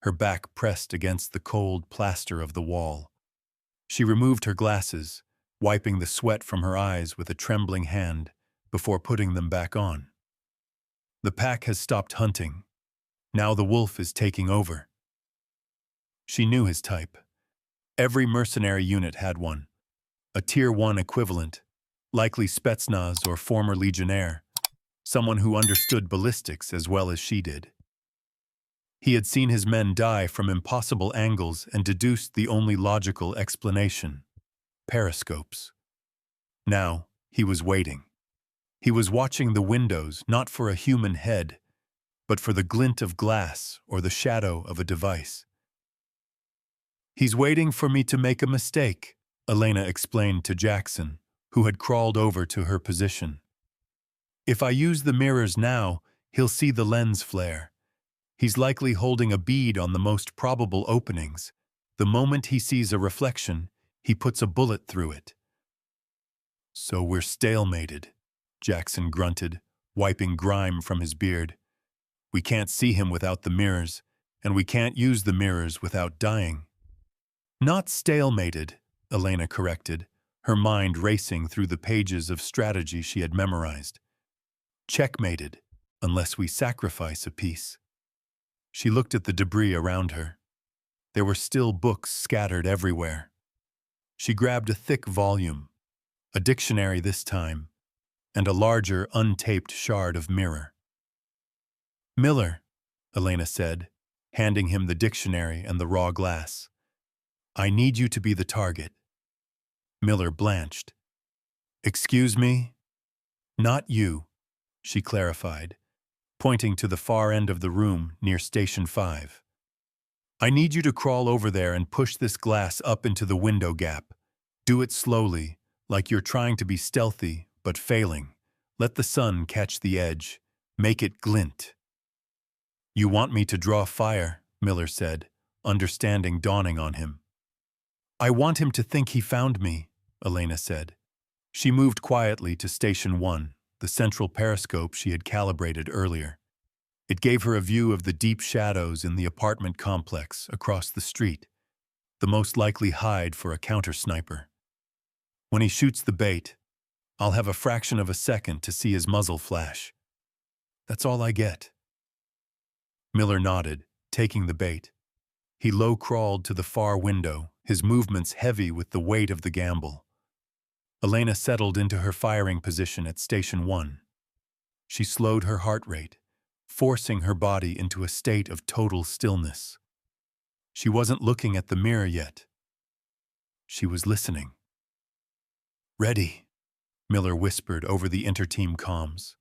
her back pressed against the cold plaster of the wall. She removed her glasses, wiping the sweat from her eyes with a trembling hand before putting them back on. The pack has stopped hunting. Now the wolf is taking over. She knew his type. Every mercenary unit had one. A Tier 1 equivalent, likely Spetsnaz or former Legionnaire, someone who understood ballistics as well as she did. He had seen his men die from impossible angles and deduced the only logical explanation: periscopes. Now, he was waiting. He was watching the windows, not for a human head, but for the glint of glass or the shadow of a device. "He's waiting for me to make a mistake," Elena explained to Jackson, who had crawled over to her position. "If I use the mirrors now, he'll see the lens flare. He's likely holding a bead on the most probable openings. The moment he sees a reflection, he puts a bullet through it." "So we're stalemated," Jackson grunted, wiping grime from his beard. "We can't see him without the mirrors, and we can't use the mirrors without dying." "Not stalemated," Elena corrected, her mind racing through the pages of strategy she had memorized. "Checkmated, unless we sacrifice a piece." She looked at the debris around her. There were still books scattered everywhere. She grabbed a thick volume, a dictionary this time, and a larger, untaped shard of mirror. "Miller," Elena said, handing him the dictionary and the raw glass. "I need you to be the target." Miller blanched. "Excuse me?" "Not you," she clarified, pointing to the far end of the room near Station 5. "I need you to crawl over there and push this glass up into the window gap. Do it slowly, like you're trying to be stealthy, but failing. Let the sun catch the edge. Make it glint." "You want me to draw fire," Miller said, understanding dawning on him. "I want him to think he found me," Elena said. She moved quietly to Station 1, the central periscope she had calibrated earlier. It gave her a view of the deep shadows in the apartment complex across the street, the most likely hide for a counter-sniper. "When he shoots the bait, I'll have a fraction of a second to see his muzzle flash. That's all I get." Miller nodded, taking the bait. He low-crawled to the far window, his movements heavy with the weight of the gamble. Elena settled into her firing position at Station 1. She slowed her heart rate, forcing her body into a state of total stillness. She wasn't looking at the mirror yet. She was listening. "Ready," Miller whispered over the inter-team comms.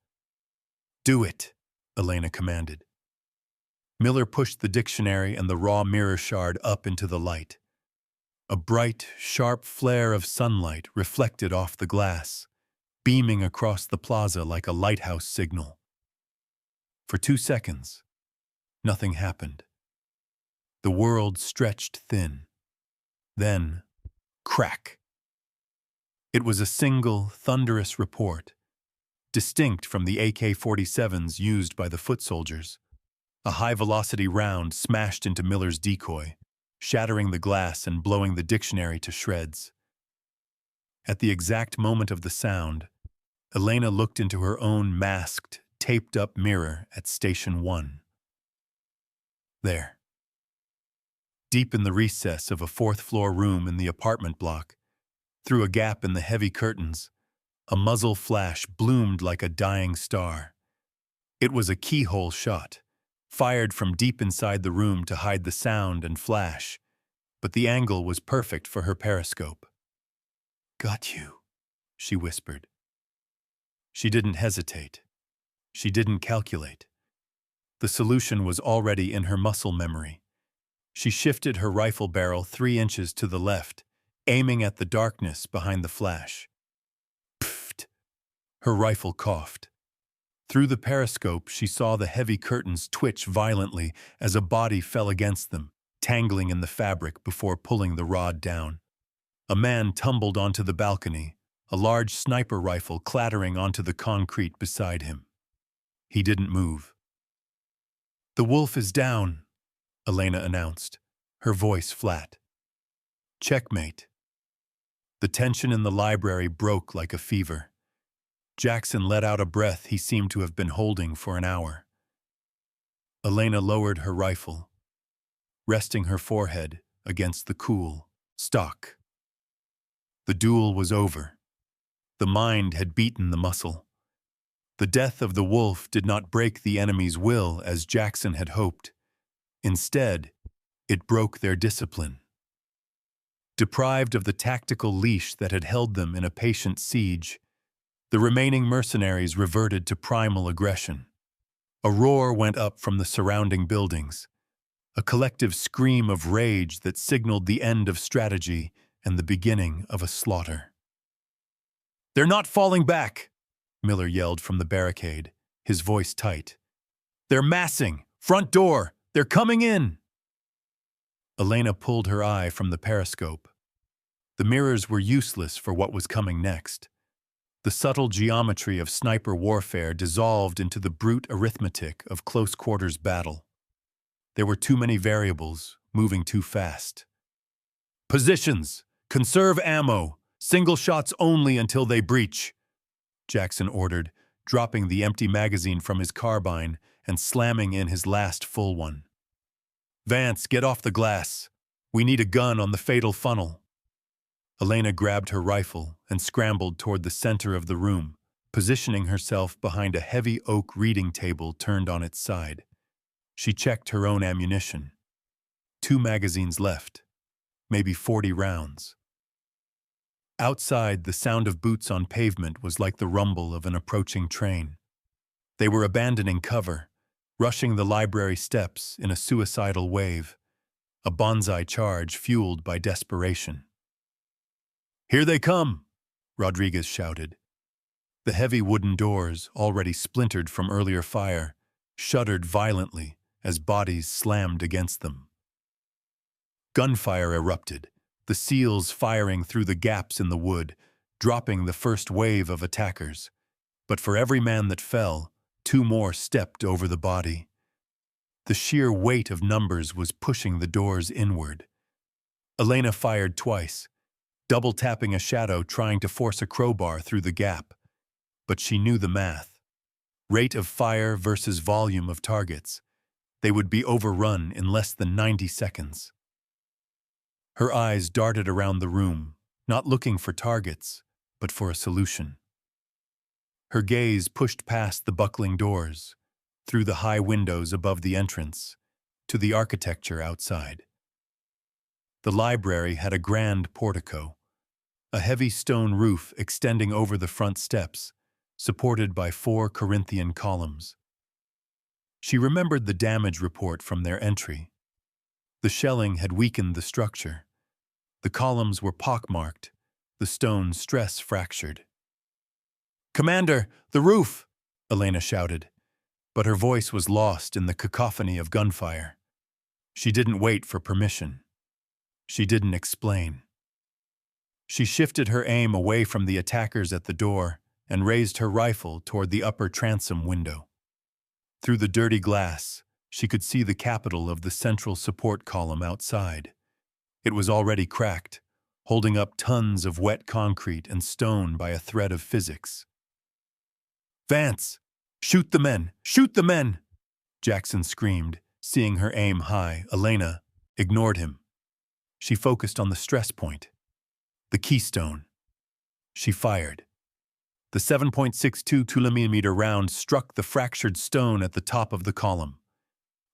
"Do it," Elena commanded. Miller pushed the dictionary and the raw mirror shard up into the light. A bright, sharp flare of sunlight reflected off the glass, beaming across the plaza like a lighthouse signal. For 2 seconds, nothing happened. The world stretched thin. Then, crack! It was a single, thunderous report, distinct from the AK-47s used by the foot soldiers. A high-velocity round smashed into Miller's decoy, shattering the glass and blowing the dictionary to shreds. At the exact moment of the sound, Elena looked into her own masked, taped-up mirror at Station 1. There. Deep in the recess of a fourth-floor room in the apartment block, through a gap in the heavy curtains, a muzzle flash bloomed like a dying star. It was a keyhole shot, fired from deep inside the room to hide the sound and flash, but the angle was perfect for her periscope. "Got you," she whispered. She didn't hesitate. She didn't calculate. The solution was already in her muscle memory. She shifted her rifle barrel 3 inches to the left, aiming at the darkness behind the flash. Pfft! Her rifle coughed. Through the periscope, she saw the heavy curtains twitch violently as a body fell against them, tangling in the fabric before pulling the rod down. A man tumbled onto the balcony, a large sniper rifle clattering onto the concrete beside him. He didn't move. The wolf is down, Elena announced, her voice flat. Checkmate. The tension in the library broke like a fever. Jackson let out a breath he seemed to have been holding for an hour. Elena lowered her rifle, resting her forehead against the cool stock. The duel was over. The mind had beaten the muscle. The death of the wolf did not break the enemy's will as Jackson had hoped. Instead, it broke their discipline. Deprived of the tactical leash that had held them in a patient siege, the remaining mercenaries reverted to primal aggression. A roar went up from the surrounding buildings, a collective scream of rage that signaled the end of strategy and the beginning of a slaughter. "They're not falling back!" Miller yelled from the barricade, his voice tight. "They're massing! Front door! They're coming in!" Elena pulled her eye from the periscope. The mirrors were useless for what was coming next. The subtle geometry of sniper warfare dissolved into the brute arithmetic of close-quarters battle. There were too many variables, moving too fast. "Positions! Conserve ammo! Single shots only until they breach!" Jackson ordered, dropping the empty magazine from his carbine and slamming in his last full one. "Vance, get off the glass. We need a gun on the fatal funnel." Elena grabbed her rifle and scrambled toward the center of the room, positioning herself behind a heavy oak reading table turned on its side. She checked her own ammunition. 2 magazines left, maybe 40 rounds. Outside, the sound of boots on pavement was like the rumble of an approaching train. They were abandoning cover, rushing the library steps in a suicidal wave, a bonsai charge fueled by desperation. "Here they come!" Rodriguez shouted. The heavy wooden doors, already splintered from earlier fire, shuddered violently as bodies slammed against them. Gunfire erupted, the seals firing through the gaps in the wood, dropping the first wave of attackers. But for every man that fell, 2 more stepped over the body. The sheer weight of numbers was pushing the doors inward. Elena fired twice, double-tapping a shadow trying to force a crowbar through the gap. But she knew the math. Rate of fire versus volume of targets. They would be overrun in less than 90 seconds. Her eyes darted around the room, not looking for targets, but for a solution. Her gaze pushed past the buckling doors, through the high windows above the entrance, to the architecture outside. The library had a grand portico, a heavy stone roof extending over the front steps, supported by 4 Corinthian columns. She remembered the damage report from their entry. The shelling had weakened the structure. The columns were pockmarked, the stone stress-fractured. "Commander, the roof!" Elena shouted, but her voice was lost in the cacophony of gunfire. She didn't wait for permission. She didn't explain. She shifted her aim away from the attackers at the door and raised her rifle toward the upper transom window. Through the dirty glass, she could see the capital of the central support column outside. It was already cracked, holding up tons of wet concrete and stone by a thread of physics. "Vance! Shoot the men! Shoot the men!" Jackson screamed, seeing her aim high. Elena ignored him. She focused on the stress point, the keystone. She fired. The 7.62 2mm round struck the fractured stone at the top of the column.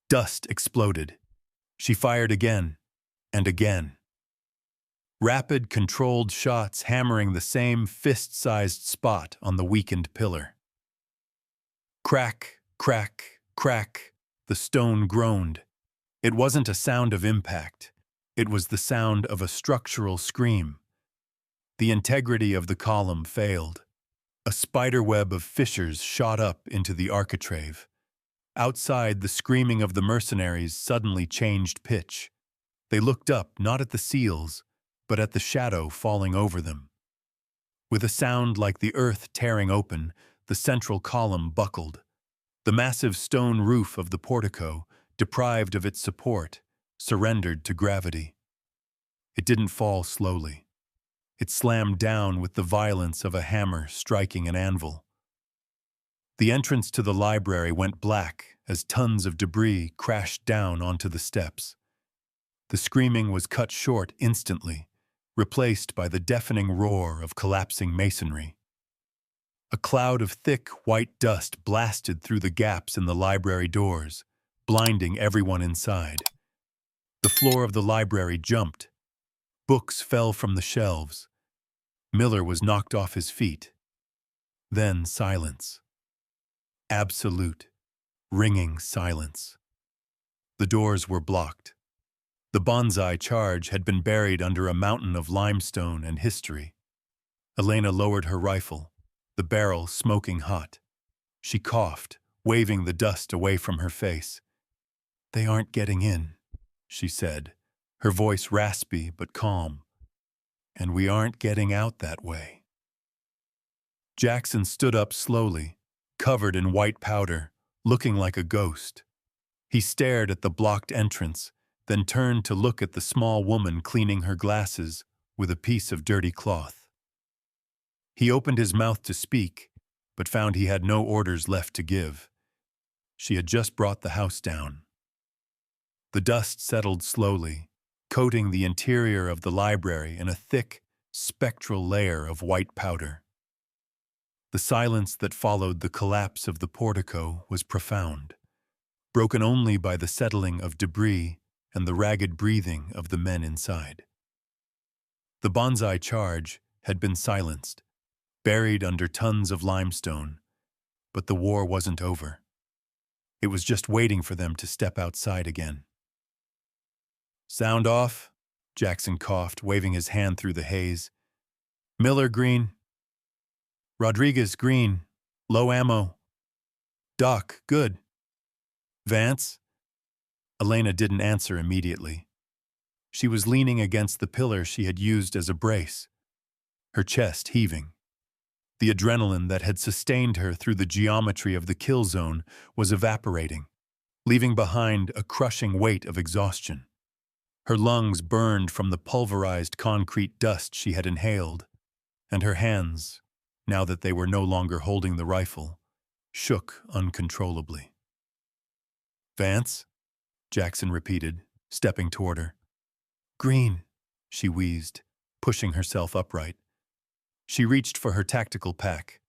Dust exploded. She fired again and again. Rapid, controlled shots hammering the same fist-sized spot on the weakened pillar. Crack, crack, crack, the stone groaned. It wasn't a sound of impact. It was the sound of a structural scream. The integrity of the column failed. A spiderweb of fissures shot up into the architrave. Outside, the screaming of the mercenaries suddenly changed pitch. They looked up not at the seals, but at the shadow falling over them. With a sound like the earth tearing open, the central column buckled. The massive stone roof of the portico, deprived of its support, surrendered to gravity. It didn't fall slowly. It slammed down with the violence of a hammer striking an anvil. The entrance to the library went black as tons of debris crashed down onto the steps. The screaming was cut short instantly, replaced by the deafening roar of collapsing masonry. A cloud of thick, white dust blasted through the gaps in the library doors, blinding everyone inside. The floor of the library jumped. Books fell from the shelves. Miller was knocked off his feet. Then silence. Absolute, ringing silence. The doors were blocked. The bonsai charge had been buried under a mountain of limestone and history. Elena lowered her rifle, the barrel smoking hot. She coughed, waving the dust away from her face. "They aren't getting in," she said, her voice raspy but calm. "And we aren't getting out that way." Jackson stood up slowly, covered in white powder, looking like a ghost. He stared at the blocked entrance, then turned to look at the small woman cleaning her glasses with a piece of dirty cloth. He opened his mouth to speak, but found he had no orders left to give. She had just brought the house down. The dust settled slowly, coating the interior of the library in a thick, spectral layer of white powder. The silence that followed the collapse of the portico was profound, broken only by the settling of debris and the ragged breathing of the men inside. The bonsai charge had been silenced, buried under tons of limestone, but the war wasn't over. It was just waiting for them to step outside again. "Sound off," Jackson coughed, waving his hand through the haze. "Miller green. Rodriguez green. Low ammo. Doc, good. Vance?" Elena didn't answer immediately. She was leaning against the pillar she had used as a brace, her chest heaving. The adrenaline that had sustained her through the geometry of the kill zone was evaporating, leaving behind a crushing weight of exhaustion. Her lungs burned from the pulverized concrete dust she had inhaled, and her hands, now that they were no longer holding the rifle, shook uncontrollably. "Vance?" Jackson repeated, stepping toward her. "Green," she wheezed, pushing herself upright. She reached for her tactical pack,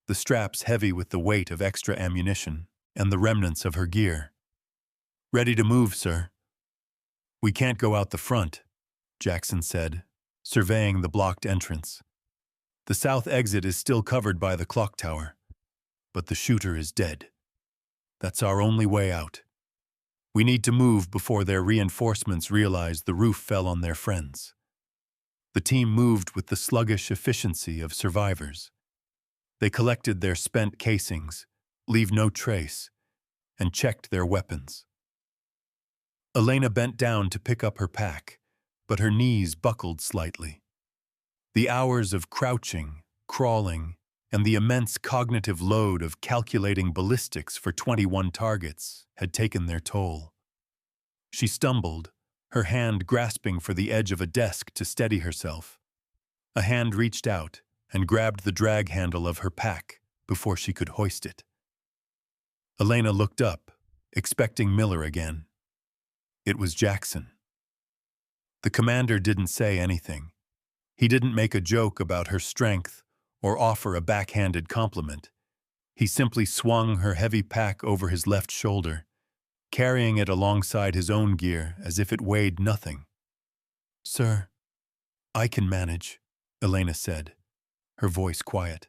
the straps heavy with the weight of extra ammunition and the remnants of her gear. "Ready to move, sir." "We can't go out the front," Jackson said, surveying the blocked entrance. "The south exit is still covered by the clock tower, but the shooter is dead. That's our only way out. We need to move before their reinforcements realize the roof fell on their friends." The team moved with the sluggish efficiency of survivors. They collected their spent casings, leave no trace, and checked their weapons. Elena bent down to pick up her pack, but her knees buckled slightly. The hours of crouching, crawling, and the immense cognitive load of calculating ballistics for 21 targets had taken their toll. She stumbled, her hand grasping for the edge of a desk to steady herself. A hand reached out and grabbed the drag handle of her pack before she could hoist it. Elena looked up, expecting Miller again. It was Jackson. The commander didn't say anything. He didn't make a joke about her strength or offer a backhanded compliment. He simply swung her heavy pack over his left shoulder, carrying it alongside his own gear as if it weighed nothing. "Sir, I can manage," Elena said, her voice quiet.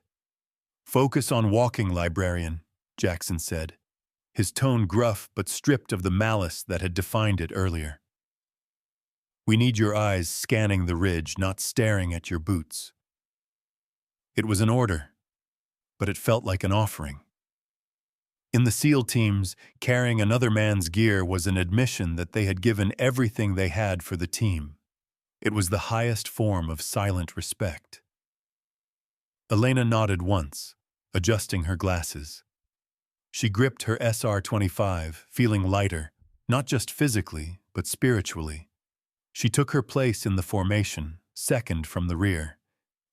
"Focus on walking, librarian," Jackson said, his tone gruff but stripped of the malice that had defined it earlier. "We need your eyes scanning the ridge, not staring at your boots." It was an order, but it felt like an offering. In the SEAL teams, carrying another man's gear was an admission that they had given everything they had for the team. It was the highest form of silent respect. Elena nodded once, adjusting her glasses. She gripped her SR-25, feeling lighter, not just physically, but spiritually. She took her place in the formation, second from the rear.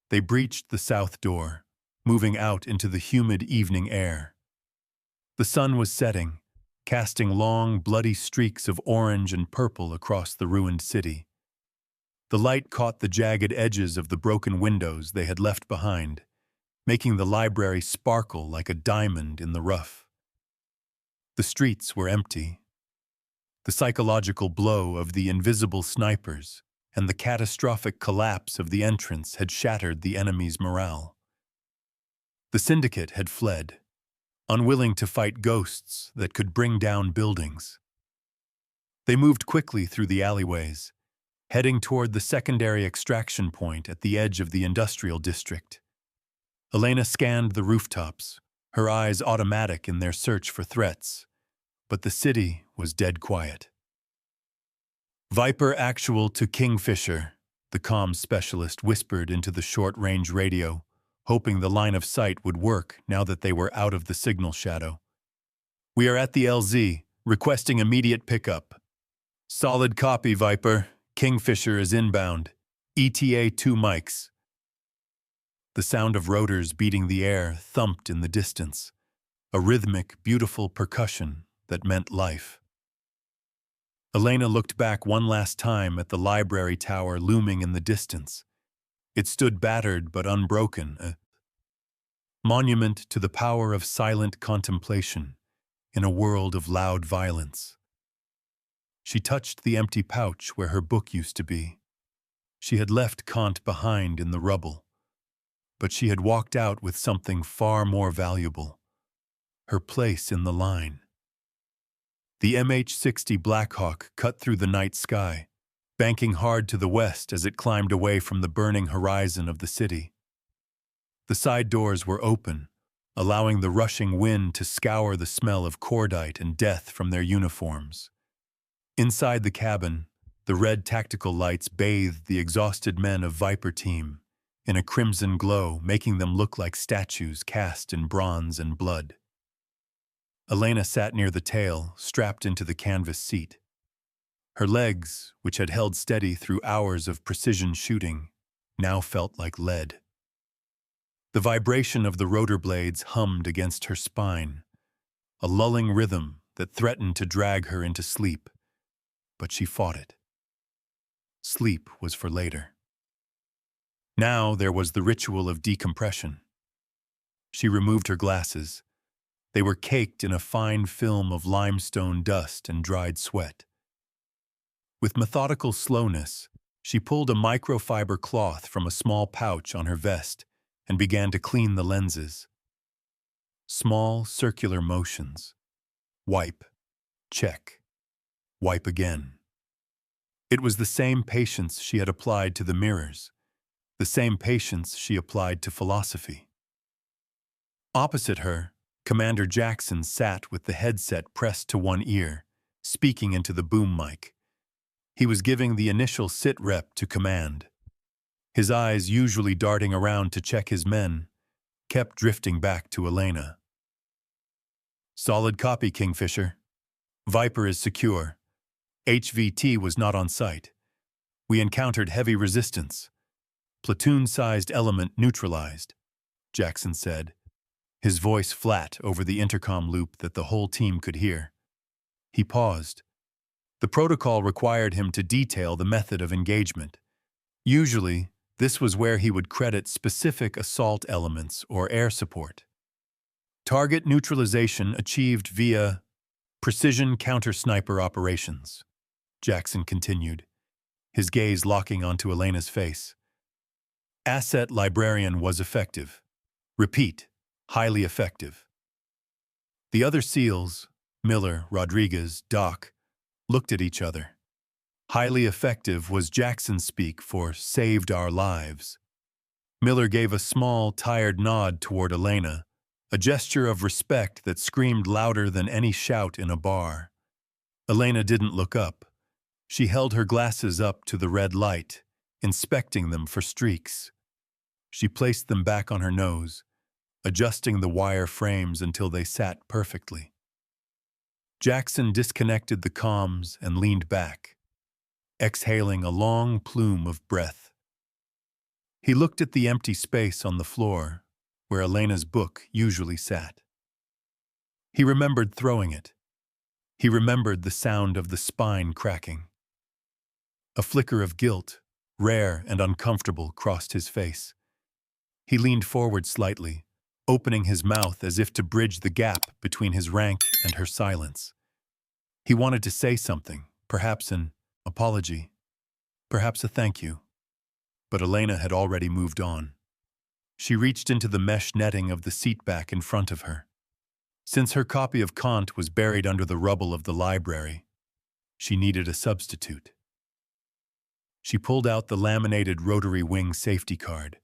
They breached the south door, moving out into the humid evening air. The sun was setting, casting long, bloody streaks of orange and purple across the ruined city. The light caught the jagged edges of the broken windows they had left behind, making the library sparkle like a diamond in the rough. The streets were empty. The psychological blow of the invisible snipers and the catastrophic collapse of the entrance had shattered the enemy's morale. The syndicate had fled, unwilling to fight ghosts that could bring down buildings. They moved quickly through the alleyways, heading toward the secondary extraction point at the edge of the industrial district. Elena scanned the rooftops, her eyes automatic in their search for threats, but the city was dead quiet. "Viper actual to Kingfisher," the comms specialist whispered into the short-range radio, hoping the line of sight would work now that they were out of the signal shadow. "We are at the LZ, requesting immediate pickup." "Solid copy, Viper. Kingfisher is inbound. ETA 2 mics." The sound of rotors beating the air thumped in the distance, a rhythmic, beautiful percussion that meant life. Elena looked back one last time at the library tower looming in the distance. It stood battered but unbroken, a monument to the power of silent contemplation in a world of loud violence. She touched the empty pouch where her book used to be. She had left Kant behind in the rubble, but she had walked out with something far more valuable: her place in the line. The MH-60 Blackhawk cut through the night sky, banking hard to the west as it climbed away from the burning horizon of the city. The side doors were open, allowing the rushing wind to scour the smell of cordite and death from their uniforms. Inside the cabin, the red tactical lights bathed the exhausted men of Viper Team in a crimson glow, making them look like statues cast in bronze and blood. Elena sat near the tail, strapped into the canvas seat. Her legs, which had held steady through hours of precision shooting, now felt like lead. The vibration of the rotor blades hummed against her spine, a lulling rhythm that threatened to drag her into sleep, but she fought it. Sleep was for later. Now there was the ritual of decompression. She removed her glasses. They were caked in a fine film of limestone dust and dried sweat. With methodical slowness, she pulled a microfiber cloth from a small pouch on her vest and began to clean the lenses. Small, circular motions. Wipe. Check. Wipe again. It was the same patience she had applied to the mirrors, the same patience she applied to philosophy. Opposite her, Commander Jackson sat with the headset pressed to one ear, speaking into the boom mic. He was giving the initial sit rep to command. His eyes, usually darting around to check his men, kept drifting back to Elena. "Solid copy, Kingfisher. Viper is secure. HVT was not on site. We encountered heavy resistance. Platoon-sized element neutralized," Jackson said, his voice flat over the intercom loop that the whole team could hear. He paused. The protocol required him to detail the method of engagement. Usually, this was where he would credit specific assault elements or air support. "Target neutralization achieved via precision counter-sniper operations," Jackson continued, his gaze locking onto Elena's face. "Asset librarian was effective. Repeat, highly effective." The other SEALs, Miller, Rodriguez, Doc, looked at each other. Highly effective was Jackson's speak for saved our lives. Miller gave a small, tired nod toward Elena, a gesture of respect that screamed louder than any shout in a bar. Elena didn't look up. She held her glasses up to the red light, inspecting them for streaks. She placed them back on her nose, adjusting the wire frames until they sat perfectly. Jackson disconnected the comms and leaned back, exhaling a long plume of breath. He looked at the empty space on the floor, where Elena's book usually sat. He remembered throwing it. He remembered the sound of the spine cracking. A flicker of guilt, rare and uncomfortable, crossed his face. He leaned forward slightly, opening his mouth as if to bridge the gap between his rank and her silence. He wanted to say something, perhaps an apology, perhaps a thank you. But Elena had already moved on. She reached into the mesh netting of the seat back in front of her. Since her copy of Kant was buried under the rubble of the library, she needed a substitute. She pulled out the laminated rotary wing safety card.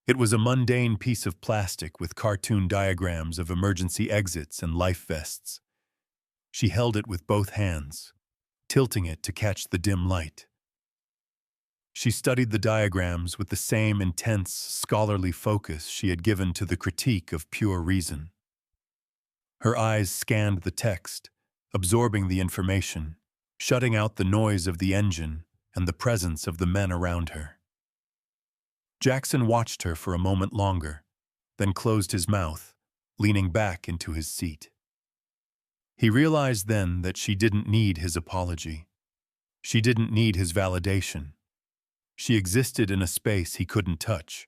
It was a mundane piece of plastic with cartoon diagrams of emergency exits and life vests. She held it with both hands, tilting it to catch the dim light. She studied the diagrams with the same intense, scholarly focus she had given to the critique of pure reason. Her eyes scanned the text, absorbing the information, shutting out the noise of the engine and the presence of the men around her. Jackson watched her for a moment longer, then closed his mouth, leaning back into his seat. He realized then that she didn't need his apology. She didn't need his validation. She existed in a space he couldn't touch,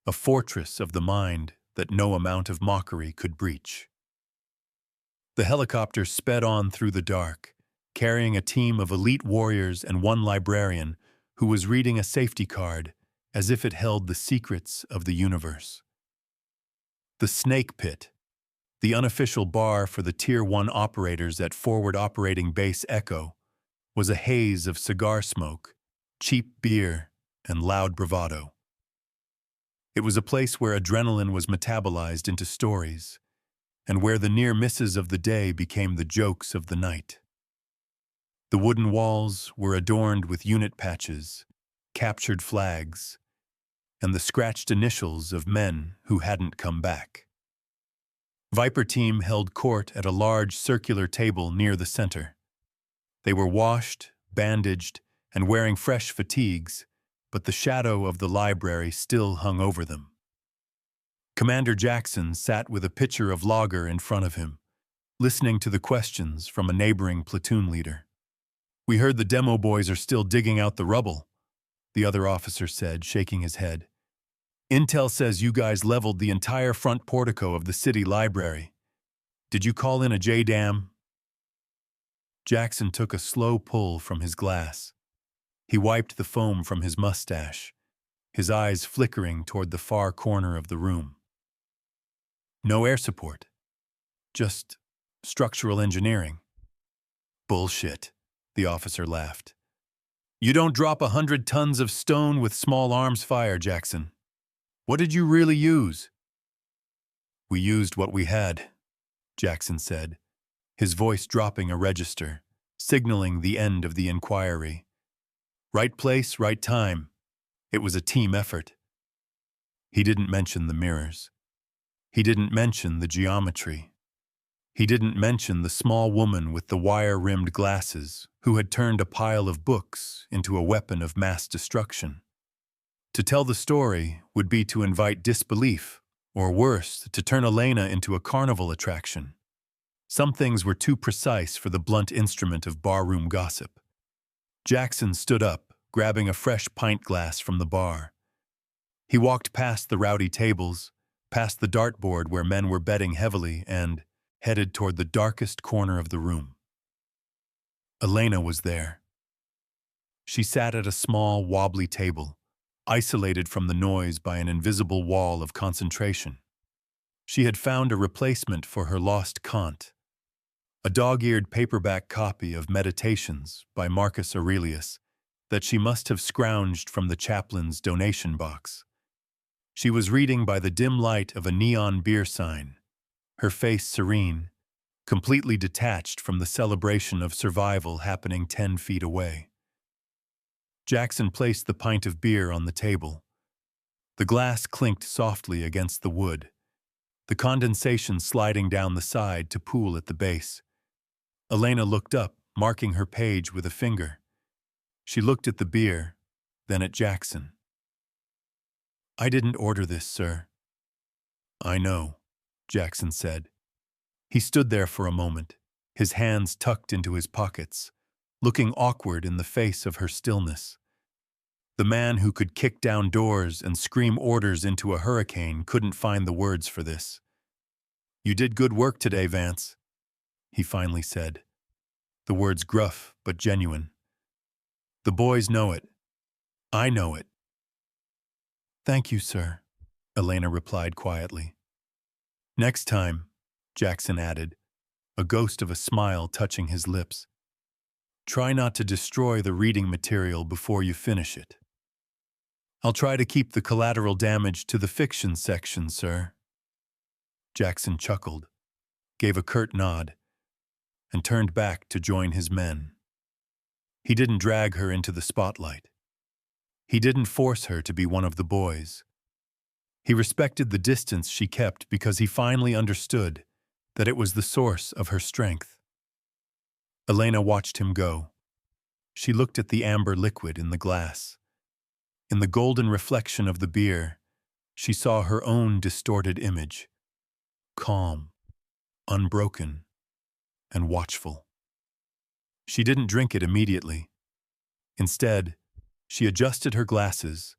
a fortress of the mind that no amount of mockery could breach. The helicopter sped on through the dark, carrying a team of elite warriors and one librarian who was reading a safety card as if it held the secrets of the universe. The Snake Pit, the unofficial bar for the Tier 1 operators at Forward Operating Base Echo, was a haze of cigar smoke, cheap beer, and loud bravado. It was a place where adrenaline was metabolized into stories, and where the near misses of the day became the jokes of the night. The wooden walls were adorned with unit patches, captured flags, and the scratched initials of men who hadn't come back. Viper Team held court at a large circular table near the center. They were washed, bandaged, and wearing fresh fatigues, but the shadow of the library still hung over them. Commander Jackson sat with a pitcher of lager in front of him, listening to the questions from a neighboring platoon leader. "We heard the demo boys are still digging out the rubble," the other officer said, shaking his head. "Intel says you guys leveled the entire front portico of the city library. Did you call in a JDAM?" Jackson took a slow pull from his glass. He wiped the foam from his mustache, his eyes flickering toward the far corner of the room. "No air support. Just structural engineering." "Bullshit," the officer laughed. "You don't drop 100 tons of stone with small arms fire, Jackson. What did you really use?" "We used what we had," Jackson said, his voice dropping a register, signaling the end of the inquiry. "Right place, right time. It was a team effort." He didn't mention the mirrors. He didn't mention the geometry. He didn't mention the small woman with the wire-rimmed glasses who had turned a pile of books into a weapon of mass destruction. To tell the story would be to invite disbelief, or worse, to turn Elena into a carnival attraction. Some things were too precise for the blunt instrument of barroom gossip. Jackson stood up, grabbing a fresh pint glass from the bar. He walked past the rowdy tables, past the dartboard where men were betting heavily, and headed toward the darkest corner of the room. Elena was there. She sat at a small, wobbly table, isolated from the noise by an invisible wall of concentration. She had found a replacement for her lost Kant, a dog-eared paperback copy of Meditations by Marcus Aurelius that she must have scrounged from the chaplain's donation box. She was reading by the dim light of a neon beer sign, her face serene, completely detached from the celebration of survival happening 10 feet away. Jackson placed the pint of beer on the table. The glass clinked softly against the wood, the condensation sliding down the side to pool at the base. Elena looked up, marking her page with a finger. She looked at the beer, then at Jackson. "I didn't order this, sir." "I know," Jackson said. He stood there for a moment, his hands tucked into his pockets, looking awkward in the face of her stillness. The man who could kick down doors and scream orders into a hurricane couldn't find the words for this. "You did good work today, Vance," he finally said, the words gruff but genuine. "The boys know it. I know it." "Thank you, sir," Elena replied quietly. "Next time," Jackson added, a ghost of a smile touching his lips, "try not to destroy the reading material before you finish it." "I'll try to keep the collateral damage to the fiction section, sir." Jackson chuckled, gave a curt nod, and turned back to join his men. He didn't drag her into the spotlight. He didn't force her to be one of the boys. He respected the distance she kept because he finally understood that it was the source of her strength. Elena watched him go. She looked at the amber liquid in the glass. In the golden reflection of the beer, she saw her own distorted image, calm, unbroken, and watchful. She didn't drink it immediately. Instead, she adjusted her glasses,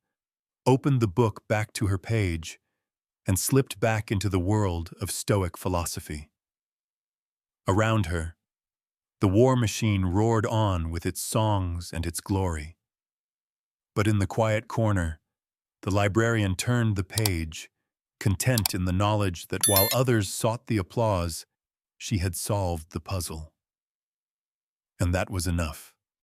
opened the book back to her page, and slipped back into the world of Stoic philosophy. Around her, the war machine roared on with its songs and its glory. But in the quiet corner, the librarian turned the page, content in the knowledge that while others sought the applause, she had solved the puzzle. And that was enough.